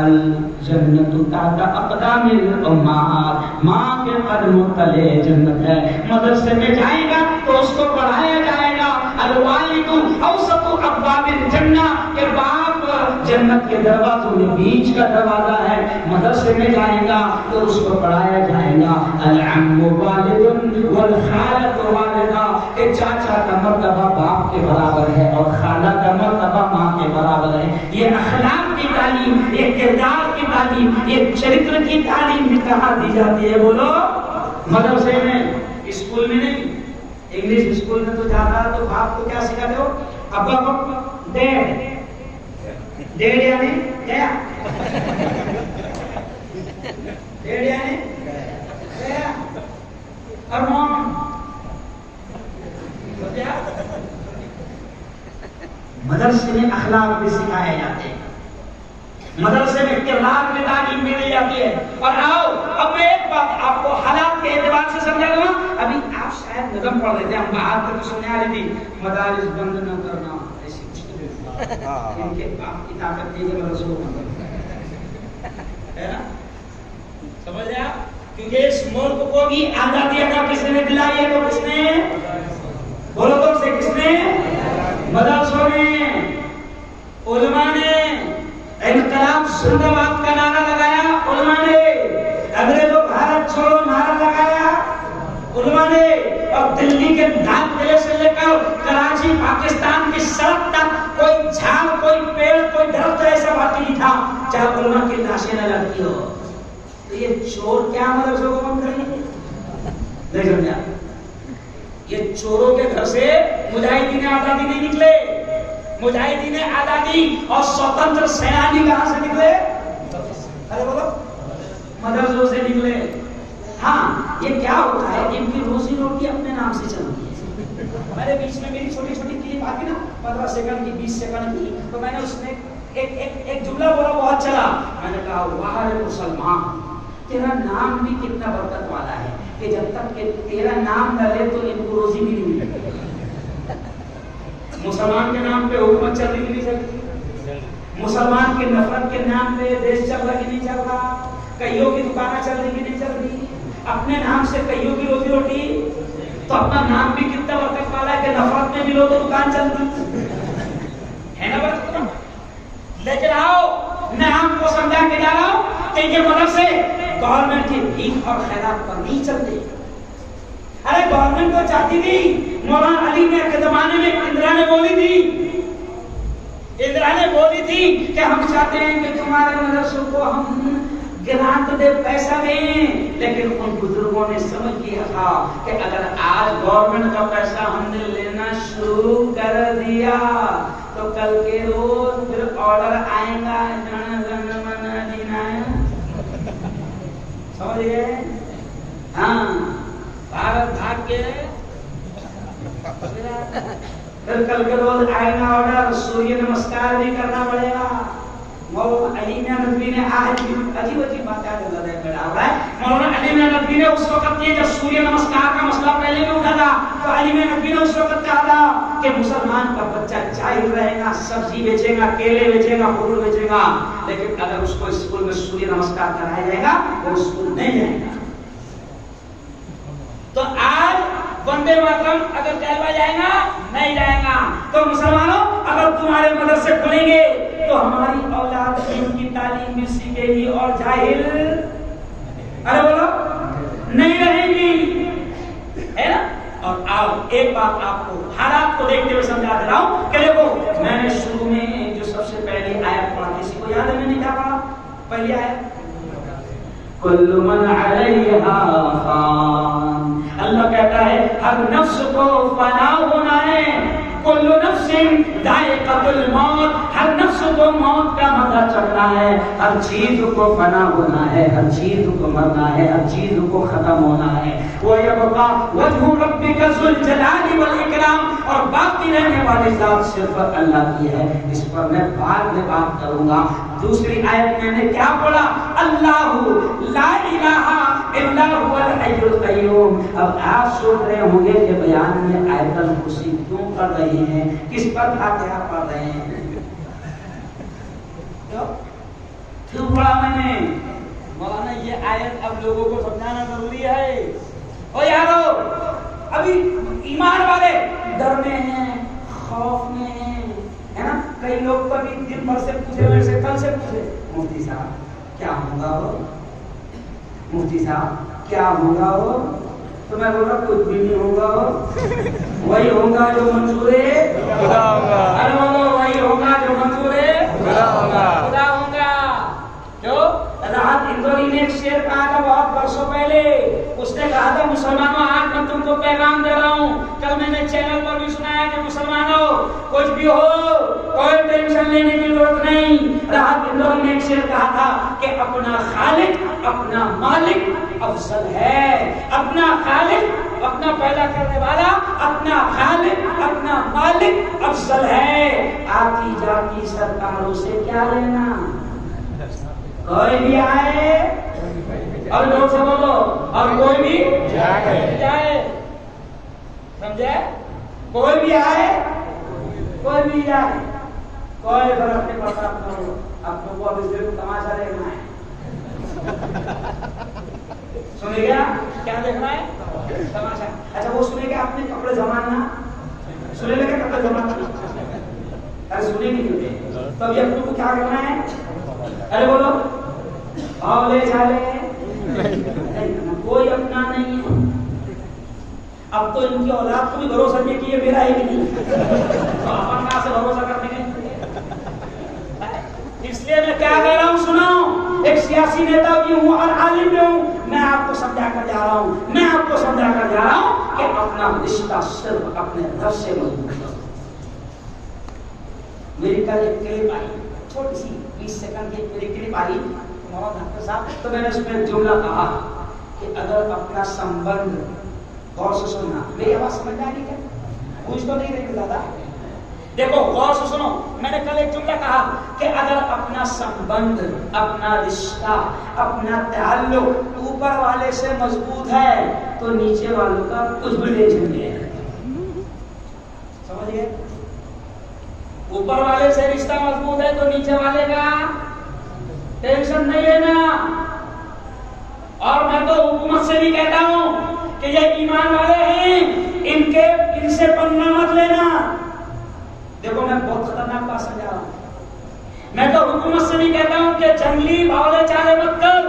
الجنت تحت اقدام الامہات, ماں کے قدموں تلے جنت ہے. مدرسے میں جائے گا تو اس کو پڑھایا جائے گا الوالد اوسط ابواب الجنہ, کہ باپ جنت کے دروازوں میں بیچ کا دروازہ ہے. مدرسے میں جائے گا تو اس کو پڑھایا جائے گا العم والد والخالۃ والدہ, کہ چاچا کا مرتبہ باپ کے برابر ہے اور خالہ کا مرتبہ ماں کے برابر ہے. یہ اخلاق کی تعلیم, یہ کردار کی تعلیم, یہ چرتر کی تعلیم کہاں دی جاتی ہے؟ بولو, مدرسے میں, اسکول میں نہیں. انگلش اسکول میں تو جاتا ہے تو باپ کو کیا سکھاتے ہو؟ ابا ابا, ڈیڈ, ڈیڈ یعنی کیا؟ ڈیڈ یعنی کیا؟ اور مام کیا؟ مدرسے میں اخلاق بھی سکھائے جاتے ہیں, مدرسے میں کردار میں تعلیم بھی دی جاتی ہے. اور آؤ اب میں ایک بات آپ کو حالات کے اعتبار سے سمجھا دوں. ابھی آپ شاید نظم پڑھ رہے تھے, ہم باہر تک سننے آ رہی تھی مدارس بند نہ کرنا, ایسی مشکل ان کے باپ کی طاقت نہیں کہ مدرسوں کو بند کرنا ہے نا, سمجھ لیا؟ کیونکہ اس ملک کو بھی آزادی اگر کس نے دلائی ہے تو کس نے؟ بولو تو سے کس نے؟ مدرسوں نے, علماء نے. انقلاب زندہ باد کا نعرہ لگایا علماء نے, انگریزوں بھارت چھوڑو نعرہ لگایا علماء نے, اور دلی کے لال قلعے سے لے کر کراچی پاکستان کی سڑک تک کوئی جھاڑ, کوئی پیڑ, کوئی درخت ایسا باقی نہیں تھا چاہے علماء کی لاشیں نہ لگتی ہو. تو یہ چور کیا مدرسوں کو بند کریں گے؟ نہیں سمجھا؟ یہ چوروں کے گھر سے مجاہدین آزادی نہیں نکلے. مجاہدین آزادی اور سوتنتر سینانی کہاں سے نکلے؟ ارے بولو, مدرسوں سے نکلے. ہاں, یہ کیا ہوتا ہے, ان کی روزی روٹی اپنے نام سے چلتی ہے. میرے بیچ میں میری چھوٹی چھوٹی کلپ آتی نا 15 سیکنڈ کی 20 سیکنڈ کی, تو میں نے اس میں ایک جملہ بولا, بہت چلا. میں نے کہا واہ رے مسلمان, تیرا نام بھی کتنا برکت والا ہے کہ جب تک کہ تیرا نام نہ لے تو ان کو روزی بھی نہیں ملے. مسلمان کے نام پہ حکومت چل رہی نہیں چلتی, مسلمان کے نفرت کے نام پہ دیش چل رہا کہ نہیں چل رہا, کئیوں کی دکانیں چل رہی کہ نہیں چل رہی, اپنے نام سے کئیوں کی روزی روٹی. تو اپنا نام بھی کتنا برکت والا ہے کہ نفرت میں بھی لو تو دکان چل رہی ہے نا برکت. لیکن آؤ میں آپ کو سمجھا کے جا رہا ہوں کہ یہ مدرسے گورنمنٹ کی بھیک اور خیرات پر نہیں چلتے. ارے گورنمنٹ تو چاہتی تھی, مولانا علی نے کے زمانے میں اندرا نے بولی تھی کہ ہم چاہتے ہیں کہ تمہارے مدرسوں کو ہم گرانٹ دے, پیسہ دیں. لیکن ان بزرگوں نے سمجھ لیا تھا کہ اگر آج گورنمنٹ کا پیسہ ہم نے لینا شروع کر دیا تو کل کے روز پھر آرڈر آئے گا سمجھ گئے. ہاں, بھارت بھاگ کے پھر کل کے روز آئے گا آرڈر, سوریہ نمسکار بھی کرنا پڑے گا. مولانا علی ندوی نے آج عجیب عجیب باتیں بڑھا رہا ہے. مولانا علی ندوی نے اس وقت یہ جب سوریہ نمسکار کا مسئلہ پہلے بھی اٹھا تھا تو علی ندوی نے اس وقت کہا تھا کہ مسلمان کا بچہ جاہل رہے گا, سبزی بیچے گا, کیلے بیچے گا, پھول بیچے گا, لیکن اگر اس کو اسکول میں سوریہ نمسکار کرایا جائے گا وہ اسکول نہیں جائے گا. تو آج وندے ماترم اگر کہلوایا جائے گا نہیں جائے گا. تو مسلمانوں اگر تمہارے مدرسے کھلیں گے تو ہماری اولاد دین کی تعلیم بھی سیکھے گی اور جاہل ارے بولو نہیں رہے گی, ہے نا. اور آپ ایک بات آپ کو حالات کو دیکھتے ہوئے سمجھا دے رہا ہوں کہ دیکھو میں نے شروع میں جو سب سے پہلی آیت پڑھا کسی کو یاد ہے میں نے کیا پڑھا؟ پہلی آیت کل من علیہا فان, اللہ کہتا ہے ہر نفس کو فنا ہونا ہے. کل نفس ذائقۃ الموت، ہر نفس کو موت کا مزہ چکھنا ہے، ہر چیز کو فنا ہونا ہے، ہر چیز کو مرنا ہے، ہر چیز کو ختم ہونا ہے۔ وَيَبْقَى وَجْهُ رَبِّكَ ذُو الْجَلَالِ وَالْإِكْرَامِ، اور باقی رہنے والی ذات صرف اللہ کی ہے۔ اس پر میں بعد میں بات کروں گا۔ دوسری آیت میں نے کیا پڑھا؟ اللہ لا الہ الا هو الحی القیوم۔ اب آپ سوچ رہے ہوں گے کہ بیان میں آیت الکرسی کیوں پڑھ رہے ہیں، کس پر فاتحہ پڑھ رہے ہیں؟ کیوں پڑھا میں نے؟ مولانا یہ آیت اب لوگوں کو سمجھانا ضروری ہے۔ او یارو، ابھی ایمان والے ڈر میں ہیں، خوف میں ہیں، ہے نا؟ کئی لوگ تو ابھی دن بھر سے پوچھے، میرے سے کل سے پوچھے، مفتی صاحب کیا ہوگا وہ؟ مفتی صاحب کیا ہوگا وہ؟ تو میں بول رہا کچھ بھی نہیں ہوگا وہ، وہی ہوگا جو منظور خدا ہوگا۔ ارے بولو وہی ہوگا جو منظور خدا ہوگا، خدا ہوگا۔ جو راحت اندوری نے ایک شعر کہا تھا بہت برسوں پہلے، اس نے کہا تھا مسلمانوں آج میں تم کو پیغام دے رہا ہوں، کل میں نے چینل پر بھی سنایا کہ مسلمانوں کچھ بھی ہو کوئی ٹینشن لینے کی ضرورت نہیں۔ راحت اندوری نے ایک شعر کہا تھا کہ اپنا خالق اپنا مالک افضل ہے، اپنا خالق اپنا پیدا کرنے والا، اپنا خالق اپنا مالک افضل ہے۔ آتی جاتی سرکاروں سے کیا لینا، کوئی بھی آئے اور لوگ سے بولو، اور کوئی بھی جائے، سمجھے؟ کوئی بھی آئے کوئی بھی جائے، کوئی فرق نہیں پڑتا۔ اپنے کو ابھی صرف تماشا دیکھنا ہے، سنے گا کیا دیکھنا ہے؟ تماشا۔ اچھا وہ سنے گا اپنے کپڑے جمانا، سنے لگے کپڑے جمانا، ارے سنے نہیں کیوں؟ تو ابھی اپنے کو کیا کرنا ہے؟ ارے بولو بھاؤ لے چالے، کوئی اپنا نہیں ہے۔ اب تو ان کی اولاد کو بھی بھروسہ نہیں کیے، میرا ہی نہیں، تو اپن کہاں سے بھروسہ کرنے کے؟ اس لیے میں کیا کہہ رہا ہوں سنو، ایک سیاسی نیتا بھی ہوں اور عالم بھی ہوں، میں آپ کو سمجھا کر جا رہا ہوں، میں آپ کو سمجھا کر جا رہا ہوں کہ اپنا رشتہ صرف اپنے رب سے مضبوط کرو۔ میری کل ایک کلپ آئی، چھوٹی سی 20 سیکنڈ کی میری کلپ آئی مولانا ڈاکٹر صاحب، تو میں نے اس میں جملہ کہا کہ اگر اپنا سمبند، غور سے سننا، میری آواز سمجھ میں آ رہی ہے؟ پوچھ تو نہیں رہی زیادہ؟ دیکھو غور سے سنو، میں نے کل ایک جملہ کہا کہ اگر اپنا سمبند، اپنا رشتہ، اپنا تعلق اوپر والے سے مضبوط ہے تو نیچے والوں کا کچھ بھی ٹینشن نہیں ہے۔ سمجھ گئے؟ اوپر والے سے رشتہ مضبوط ہے تو نیچے والے کا ٹینشن نہیں لینا۔ اور میں تو حکومت سے بھی کہتا ہوں کہ یہ ایمان والے ہیں، ان سے پنگا مت لینا۔ دیکھو میں بہت خطرناک بات سمجھا رہا ہوں، میں تو حکومت سے بھی کہتا ہوں کہ جنگلی بھاولے چالے مت کر،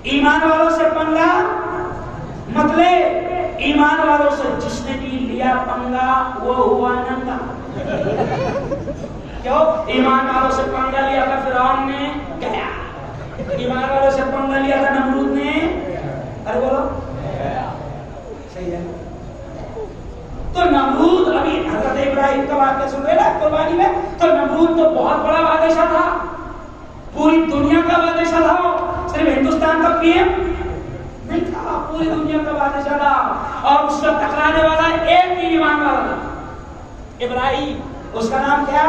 ایمان والوں سے پنگا مت لے۔ ایمان والوں سے جس نے بھی لیا پنگا وہ ہوا ننگا۔ کیوں؟ ایمان والوں سے پنگا لیا تھا فرعون نے گیا، ایمان والوں سے پنگا لیا تھا نمرود نے، ارے بولو صحیح ہے۔ تو نمرود، ابھی حضرت ابراہیم کا واقعہ سن رہے نا قربانی میں، تو نمرود تو بہت بڑا بادشاہ تھا، پوری دنیا کا بادشاہ تھا، صرف ہندوستان کا پی ایم نہیں تھا، پوری دنیا کا بادشاہ تھا، اور اس سے ٹکرانے والا ایک ہی ایمان والا تھا، ابراہیم۔ اس کا نام کیا؟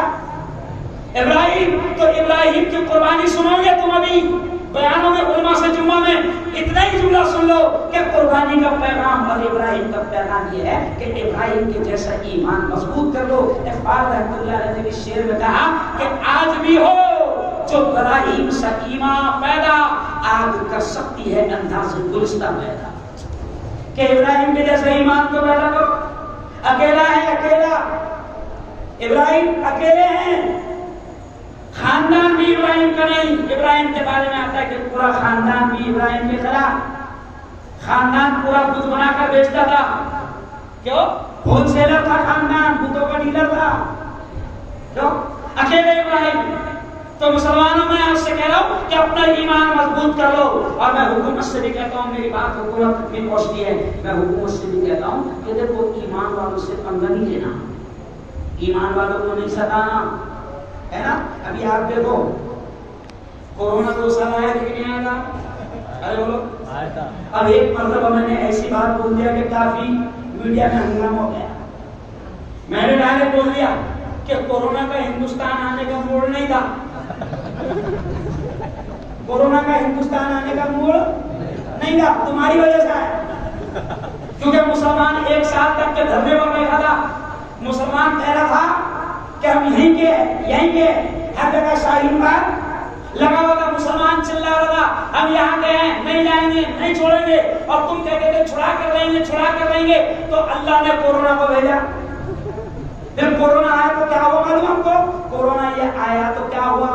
ابراہیم۔ تو ابراہیم کی قربانی سنو گے تم ابھی بیانوں میں، علماء سے جمعہ میں اتنا ہی جملہ سن لو کہ قربانی کا پیغام اور ابراہیم کا پیغام یہ ہے کہ ابراہیم کے جیسا ایمان مضبوط کر لو۔ اقبال رحمۃ اللہ علیہ نے اس شعر میں کہا کہ آج بھی ہو جو ابراہیم سا ایمان پیدا، آج کر سکتی ہے انداز گلستہ پیدا۔ کہ ابراہیم کے جیسا ایمان کو پیدا کرو۔ اکیلا ہے، اکیلا ابراہیم اکیلے ہیں، خاندان بھی ابراہیم کا نہیں۔ ابراہیم کے بارے میں آتا ہے کہ پورا خاندان بھی ابراہیم کے خلاف، خاندان پورا بت بنا کر بیچتا تھا۔ کیوں؟ ہول سیلر تھا خاندان، بتوں کا ڈیلر تھا۔ کیوں؟ اکیلے ابراہیم، تو مسلمانوں میں آپ سے کہہ رہا ہوں کہ اپنا ایمان مضبوط کر لو. اور میں حکومت سے بھی کہتا ہوں, میری بات حکومت میں پہنچتی ہے, میں حکومت سے بھی کہتا ہوں کہ دیکھو ایمان والوں سے پنگا نہیں لینا, ایمان والوں کو نہیں ستانا, ہے نا. ابھی آپ دیکھو کورونا 2 سال آیا کہ نہیں آیا تھا؟ ارے بولو. اب ایک مرتبہ میں نے ایسی بات بول دیا کہ کافی میڈیا میں ہنگامہ ہو گیا. میں نے ڈائریکٹ بول دیا کہ کورونا کا ہندوستان آنے کا موڑ نہیں تھا, کورونا کا ہندوستان آنے کا موڑ نہیں تھا, تمہاری وجہ سے آیا. کیونکہ مسلمان 1 سال تک کے دھرنے پر بیٹھا تھا, مسلمان کہہ رہا تھا کہ ہم یہیں کے ہر جگہ شاہین باغ لگا ہوا تھا, مسلمان چلا رہا تھا ہم یہاں کے ہیں, نہیں جائیں گے, نہیں چھوڑیں گے, اور تم کہتے تھے چھڑا کر رہیں گے. تو اللہ نے کورونا کو بھیجا. پھر کورونا آیا تو کیا ہوا معلوم ہم کو؟ کورونا یہ آیا تو کیا ہوا؟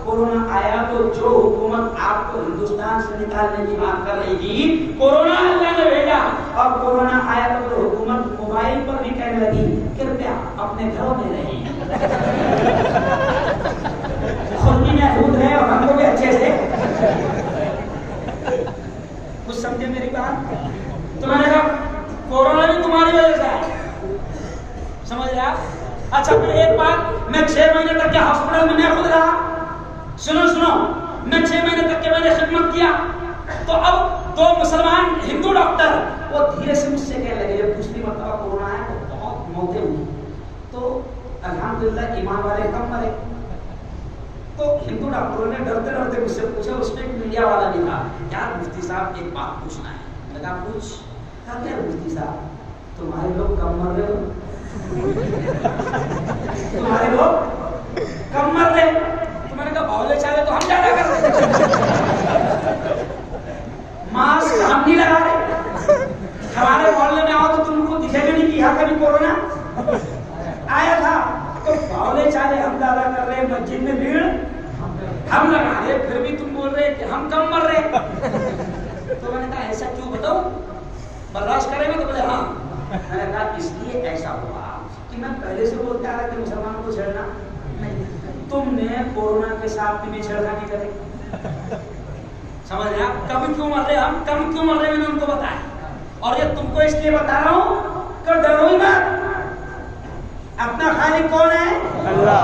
کورونا آیا تو جو حکومت آپ کو ہندوستان سے نکالنے کی بات کر رہی تھی, کورونا اللہ نے بھیجا. اور کورونا آیا تو حکومت موبائل پر بھی کہنے لگی کرپیا اپنے گھروں میں رہیں, خود بھی محفوظ ہے اور ہم کو بھی اچھے سے. کچھ سمجھے میری بات؟ تو میں نے کہا کورونا بھی تمہاری وجہ سے ہے, سمجھ رہے آپ؟ اچھا پھر ایک بات, میں 6 مہینے تک کے ہاسپٹل میں میں خود رہا. سنو میں 6 مہینے تک کے میں نے خدمت کیا. تو اب 2 مسلمان ہندو ڈاکٹر وہ دھیرے سے مجھ سے کہنے لگے, جب دوسری مرتبہ کورونا ہے تو بہت موتیں ہوئی, تو الحمدللہ ایمان والے کم مرے. تو ہندو ڈاکٹروں نے ڈرتے ڈرتے مجھ سے پوچھا, اس میں ایک میڈیا والا بھی تھا, یار مفتی صاحب ایک بات پوچھنا ہے. میں نے کہا پوچھ. کہا کیا مفتی صاحب تمہارے لوگ کم مر رہے ہو, تمہارے لوگ کم مر رہے. تو میں نے کہا بھولے چالے تو ہم زیادہ کر رہے, ماسک ہم نہیں لگا رہے, ہمارے محلے میں آؤ تو تم کو دکھے گا نہیں کہ یہاں کبھی کورونا آیا تھا. تو بھولے چالے ہم زیادہ کر رہے, مسجد میں بھیڑ ہم لگا رہے, پھر بھی تم بول رہے کہ ہم کم مر رہے. تو میں نے کہا ایسا کیوں, بتاؤ برداشت کریں گے؟ تو بولے ہاں. میں نے کہا اس لیے ایسا ہوا کہ میں پہلے سے بولتا رہا کہ مسلمانوں کو چھیڑنا نہیں, تم نے کورونا کے ساتھ بھی چھیڑخانی کری. سمجھ رہے آپ کم کیوں مر رہے, ہم کم کیوں مر رہے, میں نے ان کو بتایا. اور یہ تم کو اس لیے بتا رہا ہوں کہ ڈرو ہی مت. اپنا خالق کون ہے؟ اللہ.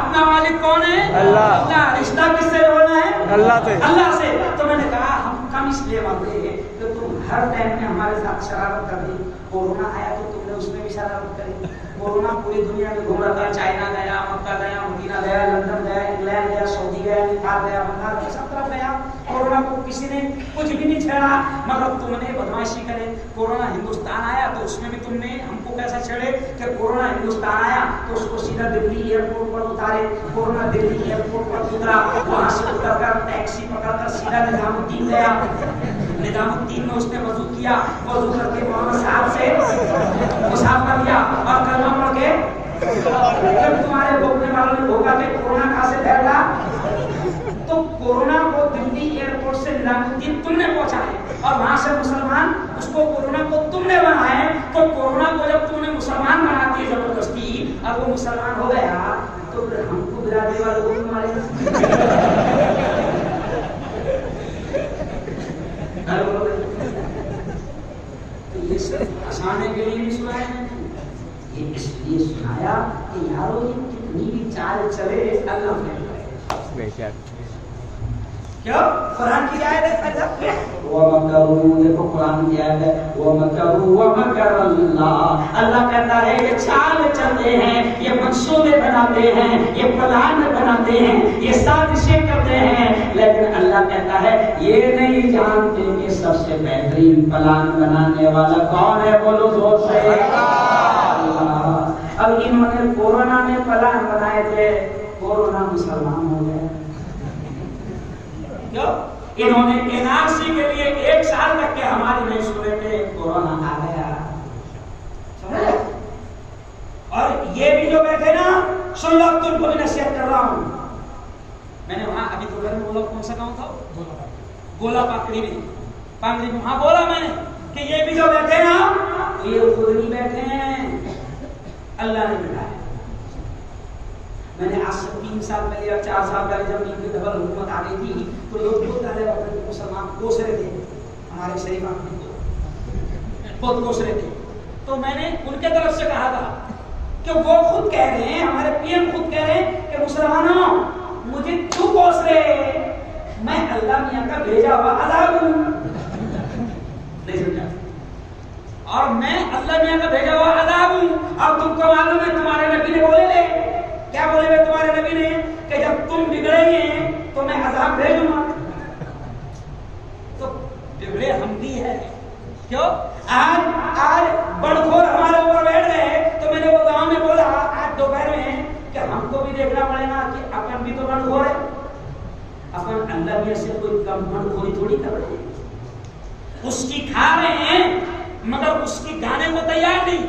اپنا مالک کون ہے؟ اللہ. رشتہ کس سے ہونا ہے؟ اللہ سے. تو میں نے کہا ہم کم اس لیے مر رہے ہیں کہ تم ہر ٹائم میں ہمارے ساتھ شرارت کر دی. کورونا آیا تو تم نے اس میں بھی شرارت کری. کورونا پوری دنیا میں گھوم رہا تھا, چائنا گیا, مکہ گیا, مدینہ گیا, لندن گیا, انگلینڈ گیا, سعودی گیا, نیپال گیا, بنگال گیا, سب طرف گیا. کورونا کو کسی نے کچھ بھی نہیں چھیڑا, مگر تم نے بدماشی کرے. کورونا ہندوستان آیا تو اس میں بھی تم نے ہم کو کیسا چھیڑے کہ کورونا ہندوستان آیا تو اس کو سیدھا دلی ایئرپورٹ پر اتارے. کورونا دلی ایئرپورٹ پر اترا, وہاں سے اتر کر ٹیکسی پکڑ کر سیدھا نظام الدین گیا. نظام الدین میں اس نے وضو کیا, وضو کر کے محمد صاحب سے مسافہ کیا اور کلمہ پڑھ کے جب تمہارے بھوکنے والوں نے بھوکا کہ کورونا کہاں سے پھیلا, تو کورونا کو دلی ایئرپورٹ سے نظام الدین تم نے پہنچا ہے, اور وہاں سے مسلمان اس کو کورونا کو تم نے بنایا ہے. تو کورونا کو جب تم نے مسلمان بنا دی زبردستی, اب وہ مسلمان ہو گیا تو پھر ہم کو برادری والوں کو تم مارے. تو یہ صرف ہنسانے کے لیے نہیں سنایا ہے, یہ اس لیے سنایا کہ یارو یہ کتنی بھی چال چلے اللہ میں کیا قرآن کی آیت ہے. وَمَكَرُوا, دیکھو قرآن کی آیت ہے, وَمَكَرُوا وَمَكَرَ اللَّهُ. اللہ کہتا ہے یہ چال چلتے ہیں, یہ منصوبے بناتے ہیں, یہ پلان بناتے ہیں, یہ سازشیں کرتے ہیں, لیکن اللہ کہتا ہے یہ نہیں جانتے کہ سب سے بہترین پلان بنانے والا کون ہے. بولو زور سے اللہ. اب انہوں نے کورونا میں پلان بنائے تھے, کورونا مسلمان ہو گئے. انہوں نے NRC کے لیے 1 سال تک کے ہماری نہیں سنے تھے, کورونا آ گیا. اور یہ بھی جو بیٹھے نا, سن لو تم کو بھی نصیحت کر رہا ہوں. میں نے وہاں ابھی تو گھر میں بولا, کون سا گاؤں تھا, گولا پاکڑی میں, پانگڑی میں, وہاں بولا میں نے کہ یہ بھی جو بیٹھے نا یہ خود نہیں بیٹھے ہیں, اللہ نے بٹھایا. میں نے آج سے 3 سال پہلے یا 4 سال پہلے جب ان کی ڈبل حکومت آ گئی تھی تو لوگ بہت زیادہ اپنے مسلمان کوس رہے تھے، ہمارے شریف بہت کوس رہے تھے. تو میں نے ان کے طرف سے کہا تھا کہ وہ خود کہہ رہے ہیں، ہمارے پی ایم خود کہہ رہے ہیں کہ مسلمانوں مجھے کیوں کوس رہے، میں اللہ میاں کا بھیجا ہوا عذاب ہوں. نہیں سمجھا؟ اور میں اللہ میاں کا بھیجا ہوا عذاب ہوں. اور تم کو معلوم ہے تمہارے نبی نے بولے لے کیا بولے ہوئے تمہارے نبی نے کہ جب تم بگڑیں گے تو میں عذاب بھیجوں گا. تو بگڑے ہم بھی ہیں کیوں؟ آج بڑخور ہمارے اوپر بیٹھ گئے. تو میں نے وہ گاؤں میں بولا آج دوپہر میں کہ ہم کو بھی دیکھنا پڑے گا کہ اپن بھی تو بڑخور ہے. اپن اللہ میاں سے کوئی کم بڑخوری تھوڑی کر رہے ہیں. اس کی کھا رہے ہیں مگر اس کی گانے کو تیار نہیں.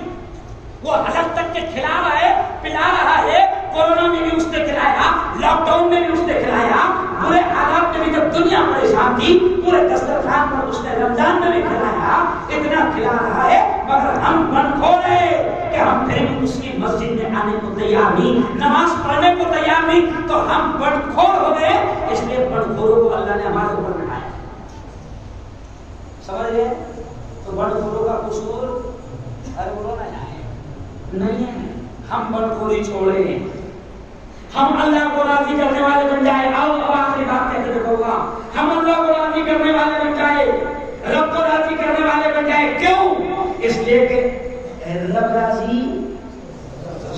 وہ حلق تک کے کھلا رہا ہے، پلا رہا ہے. کورونا میں بھی اس نے کھلایا، لاک ڈاؤن میں بھی اس نے کھلایا، پورے حالات میں بھی جب دنیا پریشان تھی پورے دسترخوان پر اس نے رمضان میں بھی کھلایا. اتنا کھلا رہا ہے مگر ہم بڑخور ہیں کہ ہم پھر بھی اس کی مسجد میں آنے کو تیار نہیں، نماز پڑھنے کو تیار نہیں. تو ہم بڑخور ہو گئے. اس لیے بڑخوروں کو اللہ نے ہمارے اوپر بٹھایا. سمجھ گئے؟ تو بڑخوروں کا قصور ہر بولو نہ جائے نہیں ہے. ہم بڑخوری چھوڑے، ہم اللہ کو راضی کرنے والے بن جائے. آؤ اب آخری بات کہہ کے دیکھو گا. ہم اللہ کو راضی کرنے والے بن جائے، رب کو راضی کرنے والے بن جائے. کیوں؟ اس لیے کہ رب راضی،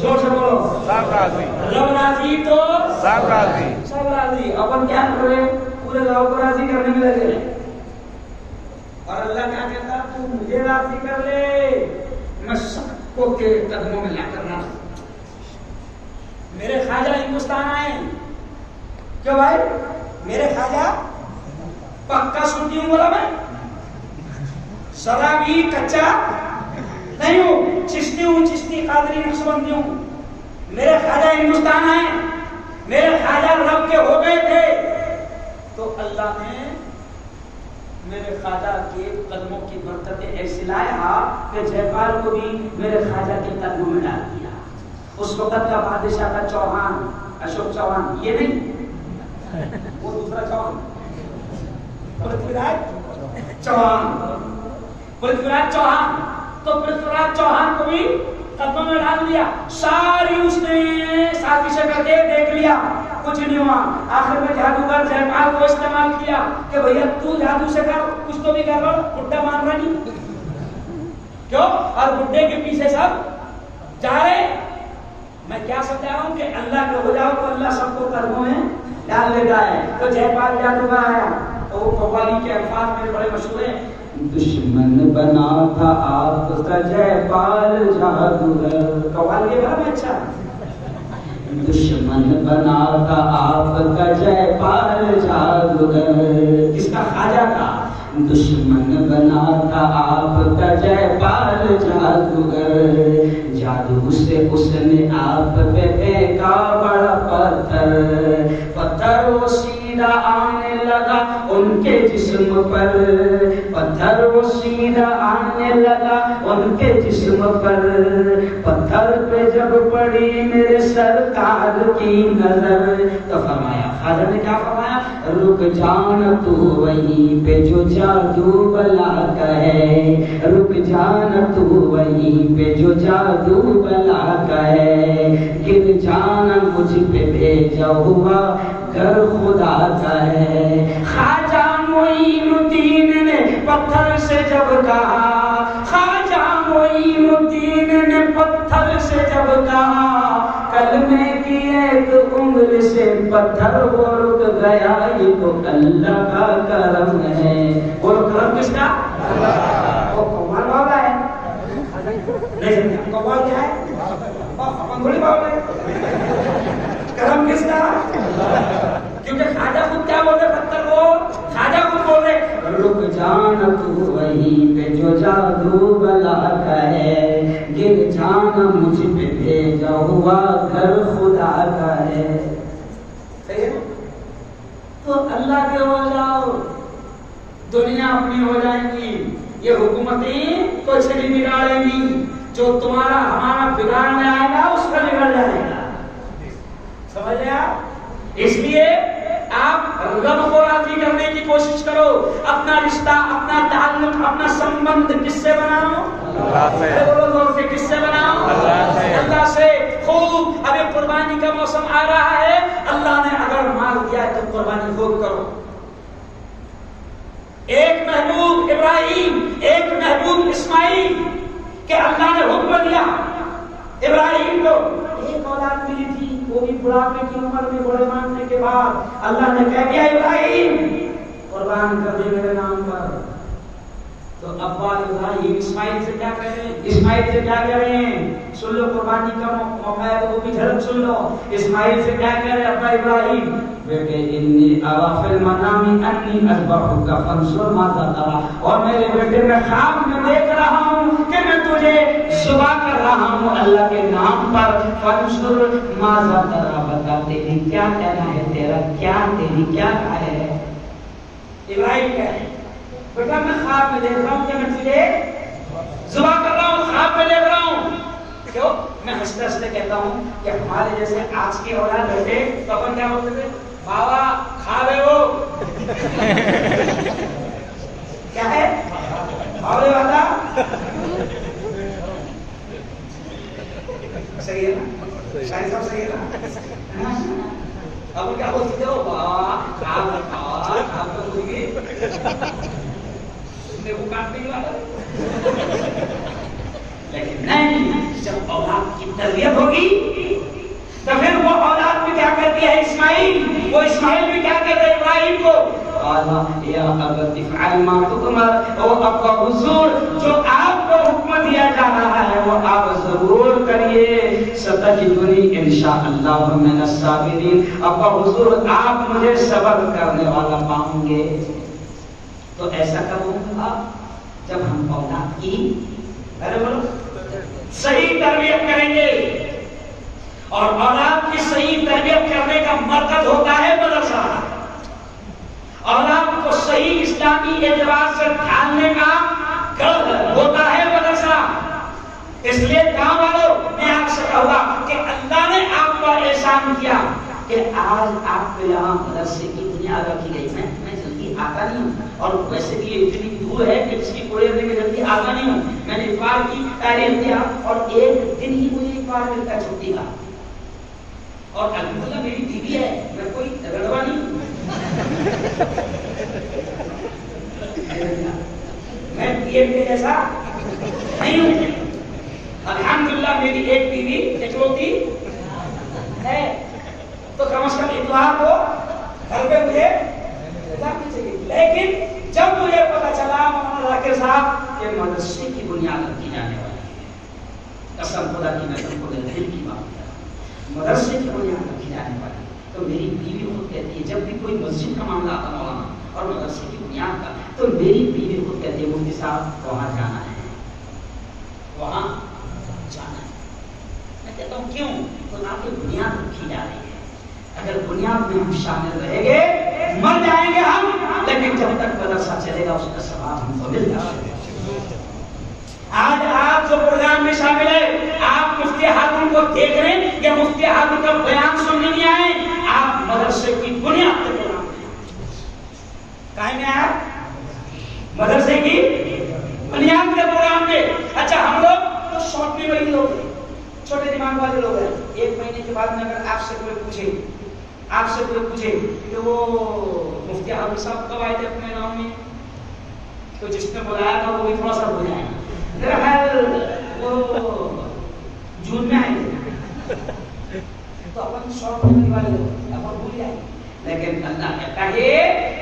زور سے بولو، سب راضی. رب راضی تو سب راضی. سب راضی. اپن کیا کرے؟ پورے گاؤں کو راضی کرنے میں لگے. اور اللہ کیا کہتا؟ تو مجھے راضی کر لے، میں سب کو تیرے قدموں میں لا کر رہا ہوں. میرے خواجہ ہندوستان آئے. کیوں بھائی؟ میرے خواجہ پکا سنی ہوں، بولا میں شرابی کچا نہیں ہوں، چشتی ہوں، چشتی قادری نقشبندی ہوں. میرے خواجہ ہندوستان آئے، میرے خواجہ رب کے ہو گئے تھے تو اللہ نے میرے خواجہ کے قدموں کی برکتیں ایسی لایا کہ جے پال کو بھی میرے خواجہ کے قدموں میں ڈال دیا. اس وقت کا بادشاہ تھا چوہان، اشوک چوہان. یہ نہیں، وہ دوسرا چوہان، پرتھویراج چوہان. پرتھویراج چوہان. تو پرتھویراج چوہان کو بھی قدموں میں ڈال دیا. ساری اس نے سازشیں کر کے دیکھ لیا، کچھ نہیں ہوا. آخر میں جادوگر جے پال کو استعمال کیا کہ بھیا تو جادو سے کر، کچھ تو بھی کر لو. بڈھا مان رہا نہیں کیوں؟ اور بڈھے کے پیچھے سب جا رہے. میں کیا سمجھا ہوں کہ اللہ کے ہو جاؤ تو اللہ سب کو قدموں میں ڈال لیتا ہے. تو جے پال جادوگر آیا تو وہ قوالی کے الفاظ میرے بڑے مشہور ہیں. دشمن بنا تھا آپ کا جے پال جادوگر. قوالی کے بڑا اچھا. دشمن بنا تھا آپ کا جے پال جادوگر. کس کا؟ خواجہ کا. دشمن بنا تھا آپ کا جے پال جادوگر. جادو سے اس نے آپ پہ پھینکا بڑا پتھر. پتھر وہ سیدھا آنے لگا ان کے جسم پر. پتھر وہ سیدھا آنے لگا ان کے جسم پر. پتھر پہ جب پڑی میرے سرکار کی نظر تو فرمایا، خواجہ نے کیا فرمایا؟ رک جانا تو وہیں پہ جو جادو بلا کا ہے. رک جانا تو وہیں پہ جو جادو بلا کا ہے. گر جانا مجھ پہ بھیجا ہوا گھر خدا کا ہے. خواجہ معین الدین نے پتھر سے جب کہا، خواجہ معین الدین نے پتھر سے جب کہا، کلمے کی ایک انگلی سے پتھر وہ رک گیا. یہ تو اللہ کا کرم ہے. وہ کرم کس کا؟ وہ کمال والا ہے. نہیں کمال کیا ہے؟ انگلی والا ہے. کرم کس کا؟ کیونکہ خواجہ خود کیا بول رہے؟ پتھر کو خواجہ خود بول رہے رک جانا تو وہیں پہ جو جادو بلا کا ہے. گر جانا مجھ پہ بھیجا ہوا گھر خدا کا ہے. تو اللہ کے ہو جاؤ، دنیا اپنی ہو جائے گی. یہ حکومتیں کچھ نہیں بگاڑیں گی. جو تمہارا ہمارا بگاڑ میں آئے گا اس کا بگڑ جائے گا. سمجھ لیں آپ؟ اس لیے آپ رب کو راضی کرنے کی کوشش کرو. اپنا رشتہ، اپنا تعلق، اپنا سمبند کس سے بناؤ؟ اللہ سے. بولو زور سے، کس سے بناؤ؟ اللہ سے. اللہ سے. خوب ابھی قربانی کا موسم آ رہا ہے، اللہ نے اگر مال دیا ہے تو قربانی خوب کرو. ایک محبوب ابراہیم، ایک محبوب اسماعیل کہ اللہ نے حکم دیا ابراہیم کو. ایک اولاد ملی تھی، وہ بھی بڑھاپے کی عمر میں، بڑے ماننے کے بعد اللہ نے کہہ دیا ابراہیم قربان کر دے میرے نام پر. تو ابا ابراہیم اسماعیل سے کیا کہہ رہے ہیں؟ اسماعیل سے کیا کہہ رہے ہیں؟ سن لو، قربانی کا موقع ہے تو وہ بھی جھلک سن لو. اسماعیل سے کیا کہہ رہے ہیں ابا ابراہیم؟ بیٹے انی ارا فی المنام انی اذبحک فانظر ماذا ترى. اور میرے بیٹے میں خواب میں دیکھ رہا ہوں کہ میں تجھے ذبح کر رہا ہوں اللہ کے نام پر. فانظر ماذا ترى، بتا تیری کیا کہنا ہے، تیرا کیا، تیری کیا رائے ہے. ابراہیم کہہ رہے ہیں بیٹا میں خواب میں دیکھ رہا ہوں کہ میں تجھے ذبح کر رہا ہوں، خواب میں دیکھ رہا ہوں. کیوں؟ میں ہنستے ہنستے کہتا ہوں کہ ہمارے جیسے آج کی اولاد رہتے تو اپن کیا بولتے تھے؟ بابا خواب ہے وہ. کیا ہے؟ خواب والا. صحیح ہے نا؟ شاہد صاحب صحیح ہے نا؟ اب کیا بولتے تھے؟ وہ بابا خواب تو بھول گئی، وہ کاٹنے والا. لیکن نہیں، جب اولاد کی تربیت ہوگی تو پھر وہ اولاد بھی کیا کرتی ہے؟ اسماعیل، وہ اسماعیل بھی کیا کہتے ہیں ابراہیم کو؟ قال یا ابت افعل ما تؤمر. او ابا حضور جو آپ کو حکم دیا جا رہا ہے وہ آپ ضرور کریے. ستجدنی انشاءاللہ من الصابرین. ابا حضور آپ مجھے صبر کرنے والا پاؤں گے. تو ایسا کب ہوگا؟ جب ہم اولاد کی صحیح تربیت کریں گے. اور اولاد کی صحیح تربیت کرنے کا مرکز ہوتا ہے مدرسہ. اولاد کو صحیح اسلامی اعتبار سے ڈھالنے کا گھر ہوتا ہے مدرسہ. اس لیے گاؤں والوں میں آپ سے کہوں گا کہ اللہ نے آپ پر احسان کیا کہ آج آپ کے یہاں مدرسے کی بنیاد رکھی گئی. میں جلدی آتا نہیں ہوں، اور ویسے بھی اتنی دور ہے کہ اس کی کوئی میں جلدی آتا نہیں ہوں. میں نے اتوار کی تاریخ دیا اور ایک دن ہی مجھے اتوار ملتا ہے چھٹی کا. اور الحمدللہ میری بیوی ہے، میں کوئی رڑوا نہیں ہوں. میں پی ایم کے جیسا نہیں ہوں. الحمدللہ میری ایک بیوی اکلوتی ہے، تو کم از کم اتوار کو گھر پہ مجھے جانا چاہیے. لیکن جب مجھے پتا چلا مولانا ذاکر صاحب کہ مدرسے کی بنیاد رکھی جانے والی ہے، قسم خدا کی میں تم کو دل کی بات کر رہا ہوں، مدرسے کی بنیاد رکھی جانے والی ہے. تو میری بیوی خود کہتی ہے جب بھی کوئی مسجد کا معاملہ آتا مولانا اور مدرسے کی بنیاد کا، تو میری بیوی خود کہتی ہے مفتی صاحب وہاں جانا ہے، وہاں جانا ہے. میں کہتا ہوں کیوں؟ خدا کی بنیاد رکھی جا رہی ہے. اگر بنیاد میں ہم شامل رہیں گے مر جائیں گے ہم، لیکن جب تک مدرسہ چلے گا اس کا ثواب ہم کو مل جائے گا. آج آپ جو پروگرام میں شامل ہے، آپ مفتی ہارون کو دیکھ رہے ہیں یا مفتی ہارون کا بیان سننے نہیں آئے؟ آپ مدرسے کی بنیاد کے پروگرام میں کہیں میں آئے؟ مدرسے کی بنیاد کے پروگرام میں. اچھا ہم لوگ تو شارٹ میموری لوگ ہیں، چھوٹے دماغ والے لوگ ہیں. ایک مہینے کے بعد میں اگر آپ سے کوئی پوچھے کہ وہ مفتی ہارون صاحب کب آئے تھے اپنے گاؤں میں، تو جس نے بلایا تھا وہ بھی تھوڑا سا بھول جائے گا. میرا خیال وہ جون میں آئے تھے، تو اپن شارٹ میموری والے لوگ اپن بھول جائے. لیکن اللہ کہتا ہے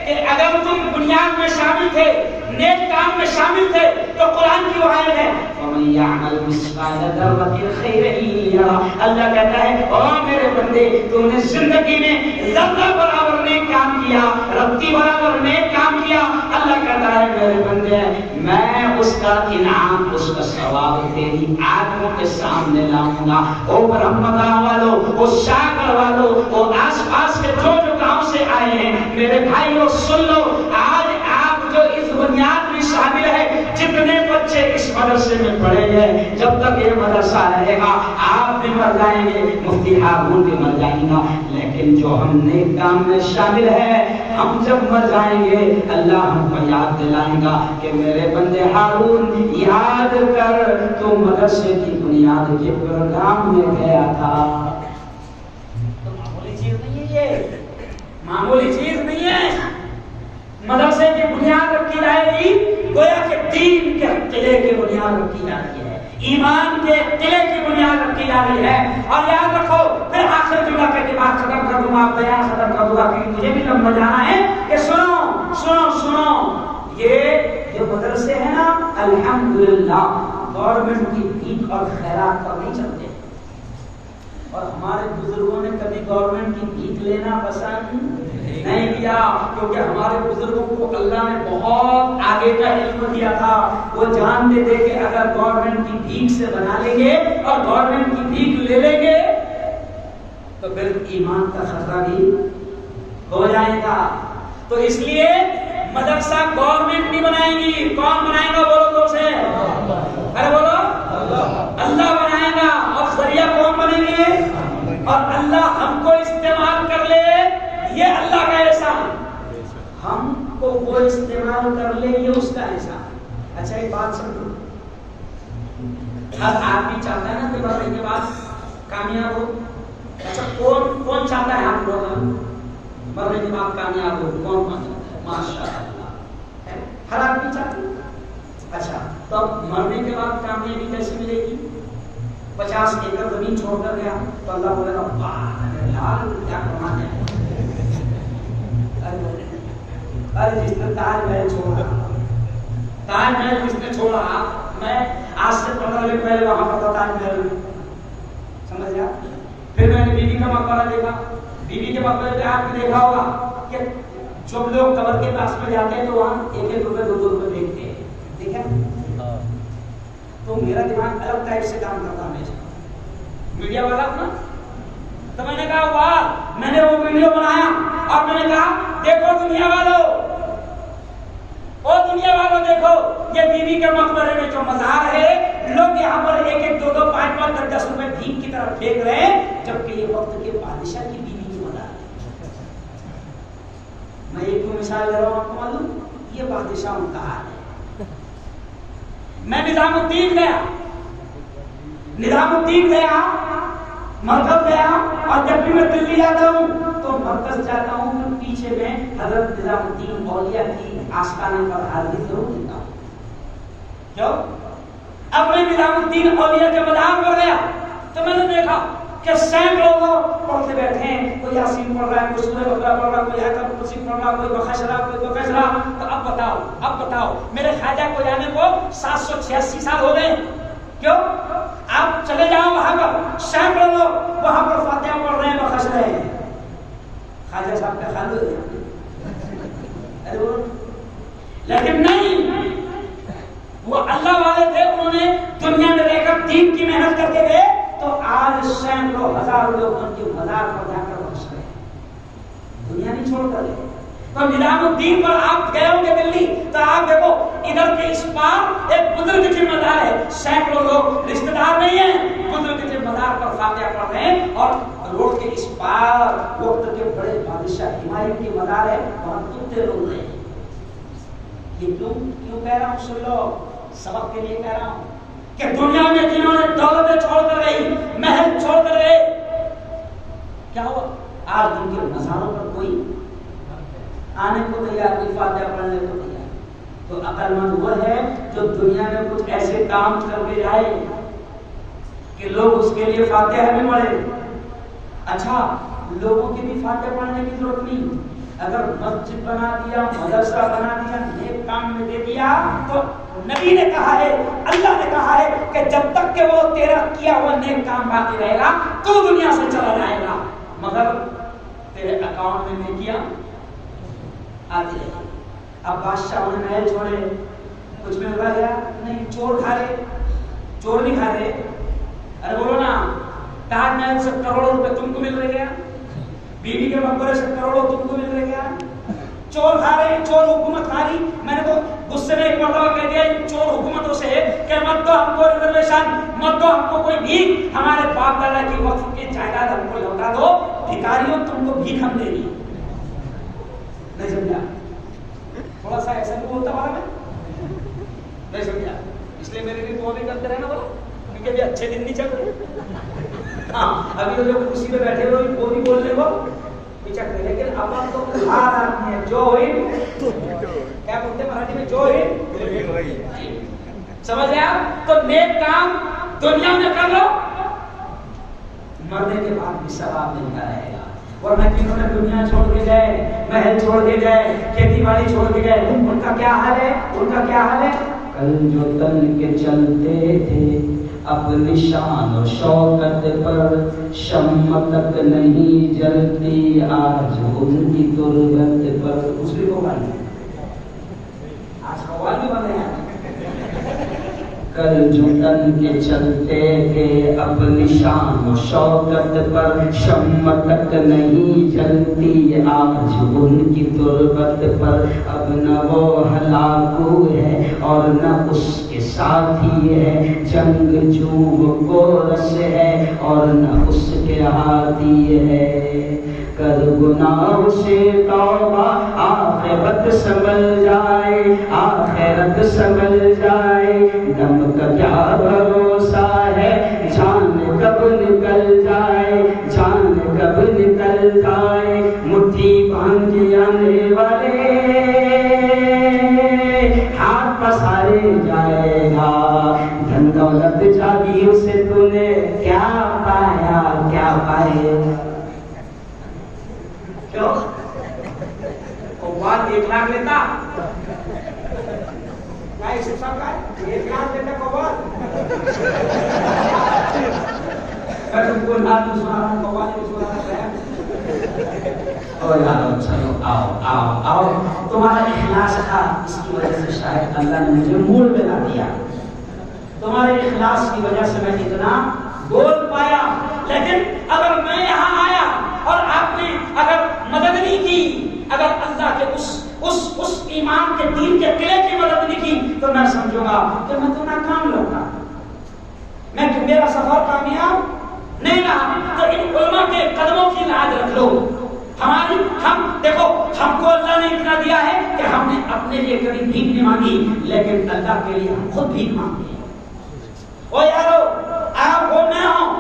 کہ اگر تم بنیاد میں شامل تھے، نیک کام میں شامل تھے، تو قرآن کی وہ آیت ہے وَمَن يَعْمَلْ مِثْقَالَ ذَرَّةٍ خَيْرًا يَرَهُ. اللہ کہتا ہے او میرے بندے، تم نے زندگی میں ذرہ برابر نیک کام کیا، رتی برابر نیک کام کیا. اللہ کہتا ہے میرے بندے میں اس کا انعام، اس کا ثواب تیری آنکھوں کے سامنے لاؤں گا. او برہمگا والو، او شاکر والو، او آس پاس کے جو گاؤں سے آئے ہیں میرے بھائیو سن لو، آج آپ جو اس بنیاد میں شامل ہے جتنے بچے اس مدرسے میں پڑھیں گے، جب تک یہ مدرسہ رہے گا آپ بھی مر جائیں گے، مفتی ہارون بھی مر جائیں گا، لیکن جو ہم نیک کام میں شامل ہے ہم جب مر جائیں گے اللہ ہم کو یاد دلائیں گا کہ میرے بندے ہارون یاد کر تو مدرسے کی بنیاد کے پروگرام میں گیا تھا۔ تو معمولی چیز نہیں ہے، یہ معمولی چیز نہیں ہے۔ مدرسے کی بنیاد رکھی جائے گی گویا کہ دین کے قلعے کی بنیاد رکھی جا رہی ہے، ایمان کے قلعے کی بنیاد رکھی جا رہی ہے۔ اور یاد رکھو پھر آخر جملہ کہہ کے بات ختم کر دوں گا، بیان ختم کر دوں گا کیونکہ مجھے بھی لمبا جانا ہے کہ سنو سنو سنو، یہ جو مدرسے ہیں نا الحمدللہ گورنمنٹ کی بھیک اور خیرات پر نہیں چلتے، اور ہمارے بزرگوں نے کبھی گورنمنٹ کی بھیک لینا پسند نہیں کیا، کیونکہ ہمارے بزرگوں کو اللہ نے بہت آگے کا علم دیا تھا۔ وہ جانتے تھے کہ اگر گورنمنٹ کی بھیک سے بنا لیں گے اور گورنمنٹ کی بھیک لے لیں گے تو پھر ایمان کا خطرہ بھی ہو جائے گا۔ تو اس لیے مدرسہ گورنمنٹ نہیں بنائے گی، کون بنائے گا بولو تو سے، ارے بولو اللہ بنائے گا، اور ذریعہ کون بنیں گے، اور اللہ ہم کو استعمال کر لے، یہ اللہ کا احسان، ہم کو وہ استعمال کر لے یہ اس کا احسان۔ اچھا ایک بات سمجھو، ہر آدمی چاہتا ہے نا کہ مرنے کے بعد کامیاب ہو، اچھا کون کون چاہتا ہے آپ لوگ مرنے کے بعد کامیاب ہو، کون کون چاہتا ہے؟ ماشاء اللہ ہر آدمی چاہتا ہے۔ اچھا تو اب مرنے کے بعد کامیابی کیسے ملے گی؟ 50 ایکڑ زمین چھوڑ کر گیا تو اللہ بولے گا واہ یار کیا کمانا ہے، ارے جس نے تاج محل چھوڑا، تاج محل جس نے چھوڑا، میں آج سے 15 دن پہلے وہاں پر تھا تاج محل میں، سمجھ گیا؟ پھر میں نے بیوی کا مقبرہ دیکھا، بیوی کے مقبرے پہ آپ نے دیکھا ہوگا کہ جب لوگ قبر کے پاس میں جاتے ہیں تو وہاں 1-1 روپے 2-2 روپے دیکھتے ہیں، دیکھا؟ تو میرا دماغ الگ ٹائپ سے کام کرتا ہمیشہ، میڈیا والا نا، تو میں نے کہا واہ، میں نے وہ ویڈیو بنایا اور میں نے کہا دیکھو دنیا والوں، او دنیا والوں دیکھو یہ بیوی کے مقبرے میں جو مزار ہے، لوگ یہاں پر 1-1 2-2 5-5 10-10 روپے بھیک کی طرف پھینک رہے ہیں، جبکہ یہ وقت کے بادشاہ کی بیوی کی مزار ہے۔ میں ایک مثال دے رہا ہوں آپ کو معلوم، یہ بادشاہوں کا حال ہے۔ میں نظام الدین گیا، نظام الدین گیا، مرکز گیا، اور جب بھی میں دلی جاتا ہوں تو مرکز جاتا ہوں تو پیچھے میں حضرت نظام الدین اولیاء کی آستانے پر حاضری ضرور دیتا ہوں۔ کیوں؟ اب میں نظام الدین اولیاء کے مزار پر گیا تو میں نے دیکھا کہ سینکڑوں لوگ پڑھتے بیٹھے ہیں، کوئی یاسین پڑھ رہا ہے، کوئی سورہ بقرہ پڑھ رہا ہے، کوئی آیت الکرسی پڑھ رہا ہے، کوئی بخشرہ، کوئی بخشرہ۔ تو اب بتاؤ میرے خواجہ کو جانے کو 786 سال ہو گئے، کیوں؟ آپ چلے جاؤ وہاں پر سینکڑوں لوگ وہاں پر فاتحہ پڑھ رہے ہیں، بخش رہے ہیں، خواجہ صاحب کا خیال ہو گیا، لیکن نہیں، وہ اللہ والے تھے، انہوں نے دنیا میں رہ کر دین کی محنت کر کے گئے، تو آج سینکڑوں ہزار لوگ ان کے مزار پر جا کر بخش رہے ہیں، دنیا نہیں چھوڑ کر گئے۔ تو نظام الدین پر آپ گئے ہوں گے دلی تو آپ دیکھو ادھر کے اس پار ایک بزرگ کی مزار ہے، سینکڑوں لوگ رشتہ دار نہیں ہیں، بزرگ کے مزار پر فاتحہ پڑھ رہے ہیں، اور روڈ کے اس پار وقت کے بڑے بادشاہ ہمایوں کی مزار ہے، وہاں کتے روز رہے ہیں۔ یہ کیوں کہہ رہا ہوں؟ سن لو، سبق کے لیے کہہ رہا ہوں کہ دنیا میں جنہوں نے دولتیں چھوڑ کر گئی، محل چھوڑ کر گئے، کیا ہوا؟ آج ان کے مزاروں پر کوئی آنے کو تیار نہیں، فاتحہ پڑھنے کو تیار۔ تو عقل مند وہ ہے جو دنیا میں کچھ ایسے کام کر کے جائے کہ لوگ اس کے لیے فاتحہ بھی پڑھے۔ اچھا لوگوں کی بھی فاتحہ پڑھنے کی ضرورت نہیں، اگر مسجد بنا دیا، مدرسہ بنا دیا، نیک کام میں دے دیا، تو نبی نے کہا ہے، اللہ نے کہا ہے کہ جب تک کہ وہ تیرا کیا ہوا نیک کام باقی رہے گا تو دنیا سے چلا جائے گا، مگر تیرے اکاؤنٹ میں نیکیاں آتی رہے۔ اب بادشاہوں نے محل چھوڑے، کچھ مل رہا گیا نہیں، چور کھا رہے، چور نہیں کھا رہے، ارے بولو نا، تاج محل سے کروڑوں روپے تم کو مل رہے گیا، بیوی کے مقبرے سے کروڑوں تم کو مل رہے گیا، چور کھا رہے ہیں، چور حکومت کھا رہی. میں نے تو غصے میں ایک مرتبہ کہہ دیا چور حکومتوں سے کہ مت دو ہم کو ریزرویشن، مت دو ہم کو کوئی بھیک، ہمارے باپ دادا کی وقت کی جائیداد ہم کو لوٹا دو. بھکاریوں تم کو بھیک ہم دے گی. نہیں سمجھا؟ تھوڑا سا ایسا بھی بولتا ہوا میں نہیں سمجھا، اس لیے میرے لیے دعا بھی کرتے رہنا بولا، کیونکہ ابھی اچھے دن نہیں چل رہے. ہاں ابھی تو جو کرسی پہ بیٹھے ہوئے وہ بھی بول رہے وہ پچک رہے، لیکن اب ہم تو ہار آدمی ہے. جو ہوئی کیا بولتے ہیں مراٹھی میں، جو ہوئی سمجھ گیا. تو نیک کام دنیا میں کر لو، مرنے کے بعد بھی ثواب ملتا رہے گا. ورنہ جنہوں نے دنیا چھوڑ کے گئے، محل چھوڑ کے گئے، کھیتی باڑی چھوڑ کے گئے، ان کا کیا حال ہے؟ ان کا کیا حال ہے؟ کل جو تن کے چلتے تھے اپنی شان و شوکت پر، شمع تک نہیں جلتی آج ان کی تربت پر. اس لیے کو بن آج قوال بھی بن رہے ہیں. کل جو تن کے چلتے تھے اپنی شان و شوکت پر، شمع تک نہیں جلتی آج ان کی تربت پر. اب نہ وہ ہلاکو ہے اور نہ اس کے ساتھی ہے، جنگ جو کورس ہے اور نہ اس کے ہاتھی ہے. کر گناہ سے توبہ آخرت سنبھل جائے، آخرت سنبھل جائے. دم کا کیا بھروسہ ہے، جان کب نکل جائے، جان کب نکل جائے. مٹھی باندھ کے آنے والے ہاتھ پسارے جائے گا. دھن دولت جاگیر سے تو نے کیا پایا، کیا پائے. کیوں قوال 1 لاکھ لیتا، کیا اس حساب کا ہے 1 لاکھ لیتا قوال. میں تم کو نہ سنا قوال کو سنا ہے. اور یارو چلو آؤ آؤ آؤ، تمہارا اخلاص تھا، اس کی وجہ سے شاید اللہ نے مجھے موڑ پہ لا دیا. تمہارے اخلاص کی وجہ سے میں اتنا بول پایا. لیکن اگر میں یہاں آیا اور آپ نے اگر مدد نہیں کی، اگر اللہ کے اس ایمان کے دین کے قلعے کی مدد نہیں کی، تو میں سمجھوں گا کہ میں تو ناکام لوگا، میں کہ میرا سفر کامیاب نہیں رہا. تو ان علماء کے قدموں کی لاج رکھ لو. ہم دیکھو، ہم کو اللہ نے اتنا دیا ہے کہ ہم نے اپنے لیے کبھی بھیک نہیں مانگی، لیکن اللہ کے لیے ہم خود بھیک مانگتے ہیں. او یارو آپ ہو میں ہوں،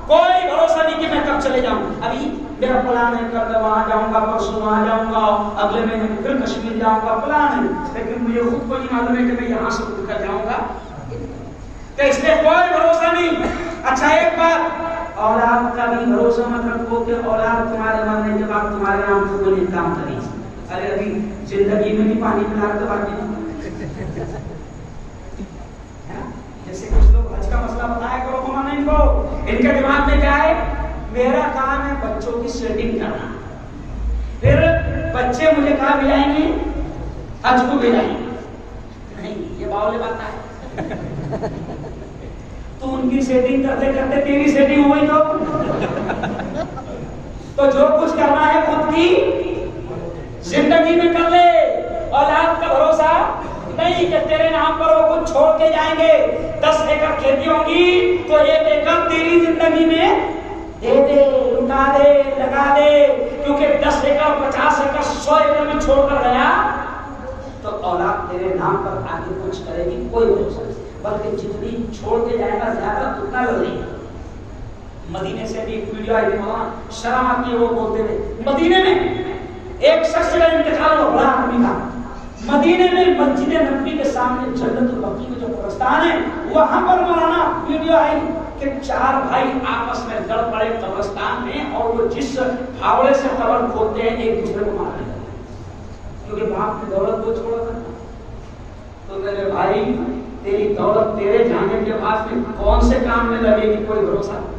کوئی بھروسہ نہیں کہ میں کب چلے جاؤں. ابھی میرا پلان ہے کل وہاں جاؤں گا، پرسوں وہاں جاؤں گا، اگلے مہینے میں پھر کشمیر جاؤں گا، پلان ہے. لیکن مجھے خود کو نہیں معلوم ہے کہ میں یہاں سے اٹھ کر جاؤں گا، کہ اس میں کوئی بھروسہ نہیں. اچھا ایک بات، اولاد کا بھی بھروسہ مت رکھو کہ اولاد تمہارے مرنے کے بعد تمہارے نام سے کوئی کام کرے. ارے ابھی زندگی میں بھی پانی پلا کے باقی نہیں. جیسے کچھ لوگ حج کا مسئلہ بتایا کرو تمہارا ان کو، ان کے دماغ میں کیا ہے، میرا کام ہے بچوں کی سیٹنگ کرنا، پھر بچے مجھے کہاں بھیجائیں گے، حج کو بھیجائیں گے. نہیں، یہ باولے بات ہے. تو ان کی سیٹنگ کرتے کرتے تیری سیٹنگ ہوئی تو جو کچھ کرنا ہے خود کی زندگی میں کر لے. اولاد کا بھروسہ نہیں کہ تیرے نام پر وہ کچھ چھوڑ کے جائیں گے. 10 ایکڑ کھیتی ہوگی تو 1 ایکڑ تیری زندگی میں دے دے، لٹا دے، لگا دے. کیونکہ 10 ایکڑ 50 ایکڑ 100 ایکڑ میں چھوڑ کر گیا تو اولاد تیرے نام پر آگے کچھ کرے گی کوئی بھروسہ نہیں، بلکہ جتنی چھوڑ کے جائے گا زیادہ اتنا لگے گا. مدینے سے بھی ایک ویڈیو آئی تھی، مولانا شرم آتی ہے وہ بولتے ہوئے، مدینے میں ایک شخص کا انتقال ہوا، بڑا آدمی تھا. مدینے میں مسجد نبوی کے سامنے جنت البقیع میں جو قبرستان ہے وہاں پر مولانا ویڈیو آئی کہ 4 بھائی آپس میں لڑ پڑے قبرستان میں، اور وہ جس پھاوڑے سے قبر کھودتے ہیں ایک دوسرے کو مار دیتے ہیں، کیونکہ باپ نے دولت کو چھوڑا تھا. تو میرے بھائی تیری دولت تیرے جانے کے بعد میں کون سے کام میں لگے گی، کوئی بھروسہ نہیں.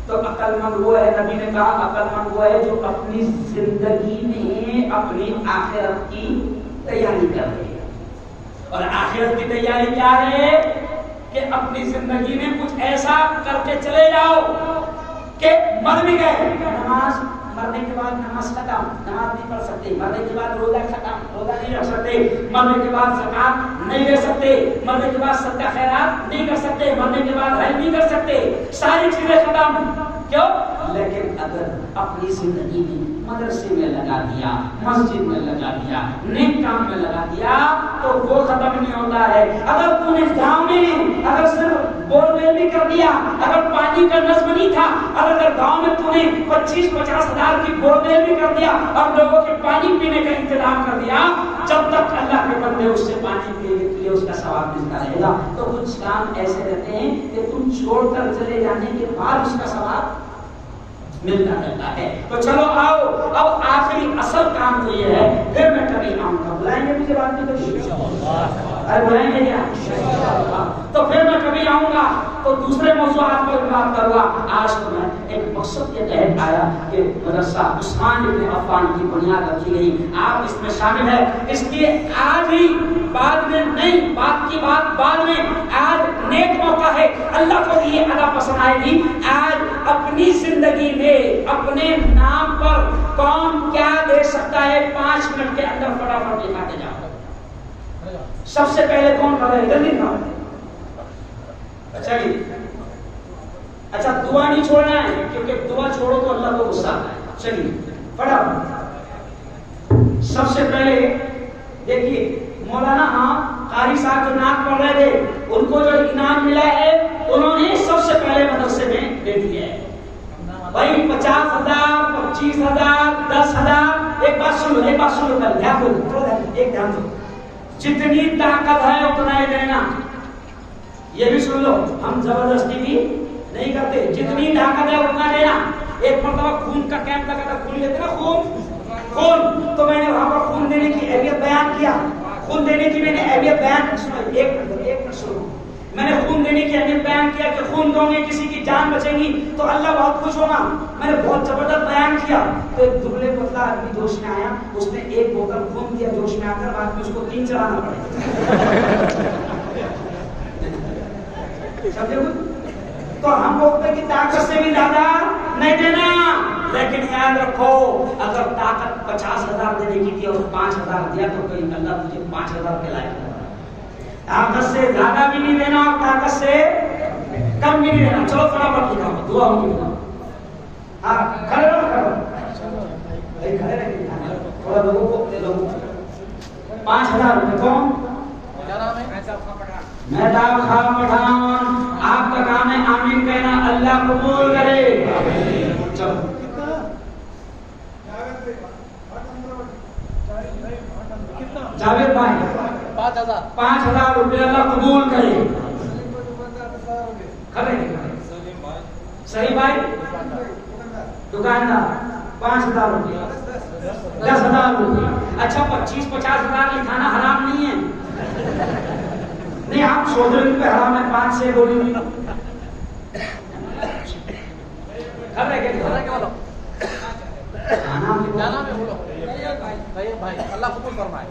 تو عقل مند وہ ہے، نبی نے کہا عقل مند وہ ہے جو اپنی زندگی میں اپنی آخرت کی تیاری کر رہے ہیں. اور آخرت کی تیاری کیا ہے کہ اپنی زندگی میں کچھ ایسا کر کے چلے جاؤ کہ مر بھی گئے، نماز مرنے کے بعد نماز ختم، نماز نہیں پڑھ سکتے، مرنے کے بعد روزہ ختم، روزہ نہیں رکھ سکتے، مرنے کے بعد زکات نہیں دے سکتے، مرنے کے بعد صدقہ خیرات نہیں کر سکتے، مرنے کے بعد حج نہیں کر سکتے، ساری چیزیں ختم. کیوں؟ لیکن اگر اپنی زندگی میں مدرسے میں لگا دیا، مسجد میں لگا دیا، نیک کام میں لگا دیا تو وہ ختم نہیں ہوتا ہے. اگر تو نے گاؤں میں اگر صرف بور ویل بھی کر دیا، اگر پانی کا نظم نہیں تھا، اگر گاؤں میں تو نے 25-50 ہزار کی بور ویل بھی کر دیا اور لوگوں کے پانی پینے کا انتظام کر دیا، جب تک اللہ کے بندے اس سے پانی پینے کے لیے اس کا ثواب ملتا رہے گا. تو کچھ کام ایسے رہتے ہیں کہ تم چھوڑ کر چلے جانے کے بعد اس کا ثواب ملتا رہتا ہے. تو چلو آؤ، اب آخری اصل کام تو یہ ہے، پھر میں کبھی آؤں گا. بلائیں گے مجھے بات نہیں کریں؟ ارے بلائیں گے کیا؟ تو پھر میں کبھی آؤں گا تو دوسرے موضوعات پر بات کروں گا. آج تو میں ایک مقصد کے تحت آیا کہ مدرسہ عثمان ابن عفان کی بنیاد رکھی گئی، آپ اس میں شامل ہیں. اس لیے آج ہی، بعد میں نہیں، بات کی بات بعد میں، آج نیک موقع ہے. اللہ کو یہ ادا پسند آئے گی. آج اپنی زندگی میں اپنے نام پر کون کیا دے سکتا ہے 5 منٹ کے اندر فٹافٹ دکھاتے جاؤ. سب سے پہلے کون کر رہے ہیں؟ جلدی کھاؤ. اچھا جی، اچھا دعا نہیں چھوڑنا ہے کیونکہ دعا چھوڑو تو اللہ کو غصہ آتا ہے. چلیے فٹافٹ. سب سے پہلے دیکھیے مولانا قاری صاحب جو نعت پڑھ رہے تھے، ان کو جو انعام ملا ہے انہوں نے سب سے پہلے مدرسے میں دے دیا ہے. بھائی 50,000 25,000 10,000. ایک بات سن لو، ایک بات سن لو، کل دھیان دو، ایک دھیان دو. جتنی طاقت ہے اتنا ہی دینا. یہ بھی سن لو، ہم زبردستی بھی نہیں کرتے. جتنی طاقت ہے اتنا دینا. ایک مرتبہ خون کا کیمپ لگا تھا، خون لیتے نا، خون، تو میں نے وہاں پر خون دینے کی اہمیت بیان کیا. خون دینے کی میں نے اہمیت بیان کی. ایک منٹ سنو. میں نے خون دینے کی اہمیت بیان کیا کہ خون دو گے کسی کی جان بچے گی تو اللہ بہت خوش ہوگا. میں نے بہت زبردست بیان کیا. تو ایک دبلے پتلا آدمی جوش میں آیا، اس نے ایک بوتل خون دیا جوش میں آ کر، بعد میں اس کو 3 چلانا پڑے. تو ہم بولتے کہ طاقت سے بھی زیادہ نہیں دینا. لیکن یاد رکھو، اگر طاقت 50,000 دینے کی تھی اور 5,000 دیا تو کہیں اللہ تجھے 5,000 کے لائق ہے. طاقت سے زیادہ بھی نہیں دینا اور طاقت سے کم بھی نہیں دینا. چلو فٹافٹ لکھا ہو، دعا ہوگی. ہاں کھڑے رہو، کھڑے رہو، تھوڑا لوگوں کو دے دو. 5,000 روپے. کون؟ کیا نام ہے؟ مہتاب خان پٹھان. آپ کا کام ہے آمین کہنا. اللہ قبول کرے. چلو جاوید بھائی 5,000 روپے اللہ قبول کرے. صحیح بھائی دکاندار 5,000 روپے. 10,000 روپے. اچھا 25-50 ہزار لکھانا حرام نہیں ہے. نہیں آپ سوچ رہے ہیں حرام ہے. 5 سے بولی نہیں. اللہ قبول فرمائے.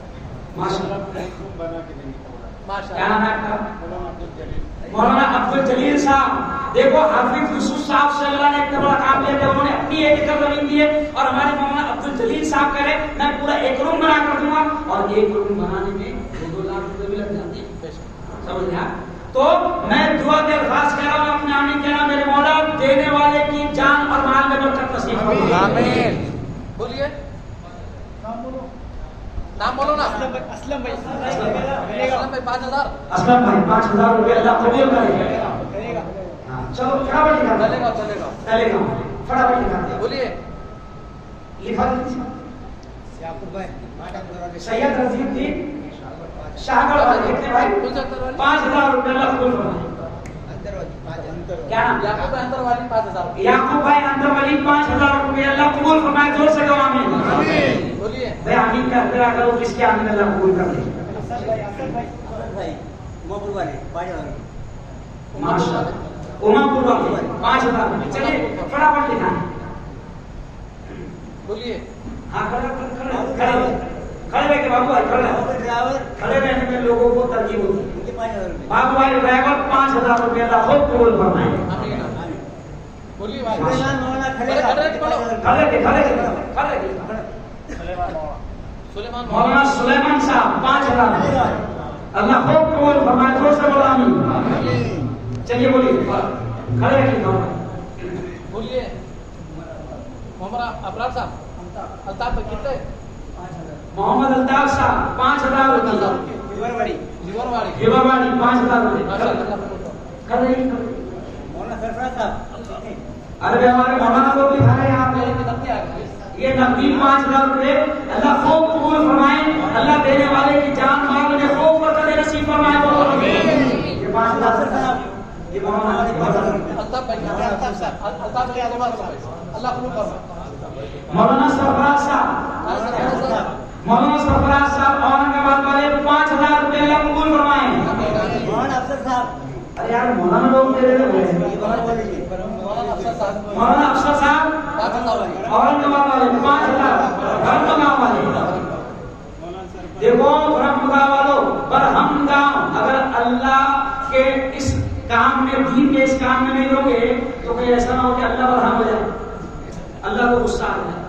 مولانا عبد الجلیل صاحب. دیکھو حافظ یوسف صاحب سے اللہ نے اتنا بڑا کام لیا کہ انہوں نے اپنی 1 ایکڑ زمین دی ہے اور ہمارے مولانا عبد الجلیل صاحب کہہ رہے میں پورا 1 روم بنا کر دوں گا. اور 1 روم بنانے میں 2 لاکھ روپے بھی لگ جاتے ہیں. سمجھ گیا؟ تو میں دعا کے الفاظ کہہ رہا ہوں، اپنے آمین کہنا. میرے مولا دینے والے کی جان اور مال میں برکت نصیب فرمائے. آمین. بولیے نام بولو نا. اسلم بھائی 5,000. اسلم بھائی 5,000 روپے اللہ قبول کرے. چلو فٹافٹ لکھا. چلے گا فٹافٹ لکھا. بولیے لکھا. سید رضی الدین شاہگڑھ والے کتنے بھائی؟ 5,000 روپے اللہ قبول فرمائے. کیا نام؟ یعقوب اندر والی 5,000. یعقوب بھائی اندر والی 5,000 روپے اللہ قبول فرمائے. زور سے کہو آمین. بولیے بھائی آمین کرتے رہا کرو. کس کے آمین اللہ قبول کر لے. امامپور والے 5,000 روپے. چلیے فٹافٹ لکھائیں. بولیے. ہاں کھڑے رہ کے بابو بھائی کھڑے رہنے میں لوگوں کو ترجیح ہوتی ہے. بابو بھائی ڈرائیور 5,000 روپے اللہ خود قبول فرمائے. بولیے بھائی. مولانا سلیمان صاحب 5000 اللہ خوب قبول فرمائے. زور سے بولا آمین. چلیے بولیے کھڑے رکھیے. بولیے محمد ابرار صاحب الطاف کتنے؟ محمد الطاف صاحب 5000 روپے. ہیوارواڑی 5000 روپے. کھڑے رہیے. مولانا سرفراز صاحب ارے ہمارے مولانا لوگ بھی کھڑے ہیں. آپ یہ نقدی 5000 روپے اللہ خوب قبول فرمائے. اللہ دینے والے کی جان مال میں خوب برکت نصیب فرمائے. یہ 5000 صاحب یہ مولانا مولانا سرفراز صاحب مولانا سرفراز صاحب اورنگ آباد والے 5000 روپے اللہ قبول فرمائے. مولانا افسر صاحب ارے یار مولانا لوگ دے رہے ہیں. مولانا افسر صاحب اورنگ آباد والے 5000 برہم والے. دیکھو برہم والوں برہم گاؤں اگر اللہ کے اس کام میں دین کے اس کام میں نہیں ہوگے تو کوئی ایسا نہ ہو کہ اللہ برہم ہو جائے, اللہ کو غصہ آ جائے.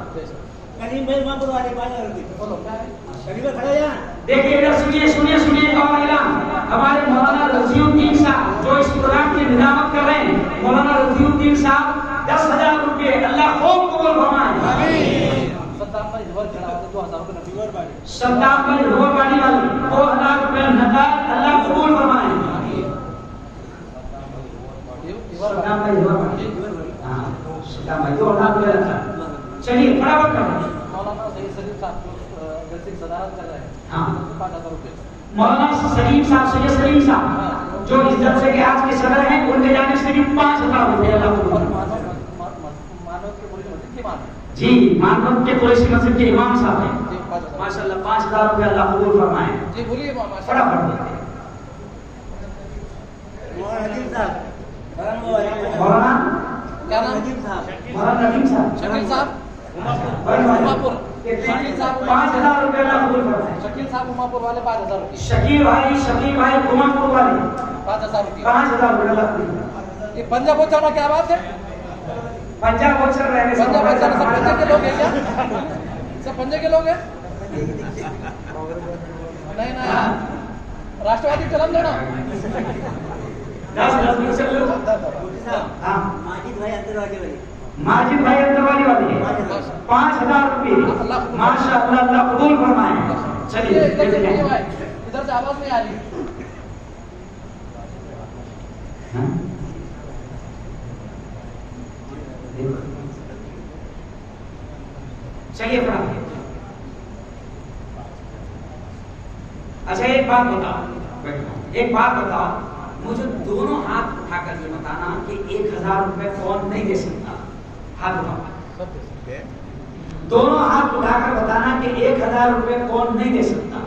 دیکھیے ادھر سنیے سنیے اور اعلان ہمارے مولانا رضی الدین صاحب جو اس پروگرام کی نظامت کر رہے ہیں. مولانا رضی الدین صاحب 10000 روپے اللہ خوب قبول فرمائے. سلطان بھائی روڈ باڑی والے 2000 روپے نقد اللہ قبول فرمائے. سلطان بھائی روڈ باڑی سلطان بھائی 2000 روپے رکھا. چلیے فٹافٹ کریں. مولانا سید صدارت کر رہے ہیں. ہاں 5000 روپے. مولانا سلیم صاحب سید سلیم صاحب جو اس جلسے کے آج کے صدر ہیں ان کے جانب سے بھی 5000 روپے اللہ قبول فرمائے. جی مانوت کے پولیس مسجد کے امام صاحب ہیں ماشاءاللہ 5000 روپے اللہ قبول فرمائے. جی بولیے فٹافٹ مولانا کیا نام؟ مولانا ندیم صاحب شکیل صاحب اماپور 5000 روپے اللہ قبول فرمائے. شکیل صاحب اماپور والے 5000 روپے. شکیل بھائی اماپور والے 5000 روپے. 5000 روپے اللہ قبول. یہ پنجاب پہنچانا کیا بات ہے؟ پنجاب پہنچ رہے ہیں. پنجاب پہنچانا سب پنجے کے لوگ ہیں کیا؟ سب پنجے کے لوگ ہیں؟ نہیں نہیں راشٹروادی قلم لینا. ماجد بھائی اندروالی والے 5000 روپے ماشاء اللہ اللہ قبول فرمائے. چلیے ادھر سے آواز نہیں آ رہی. چلیے پڑھا. اچھا ایک بات بتاؤ مجھے دونوں ہاتھ اٹھا کر یہ بتانا کہ 1000 روپے کون نہیں دے سکتا. ہاتھ اٹھاؤ. دونوں ہاتھ اٹھا کر بتانا کہ 1000 روپے کون نہیں دے سکتا.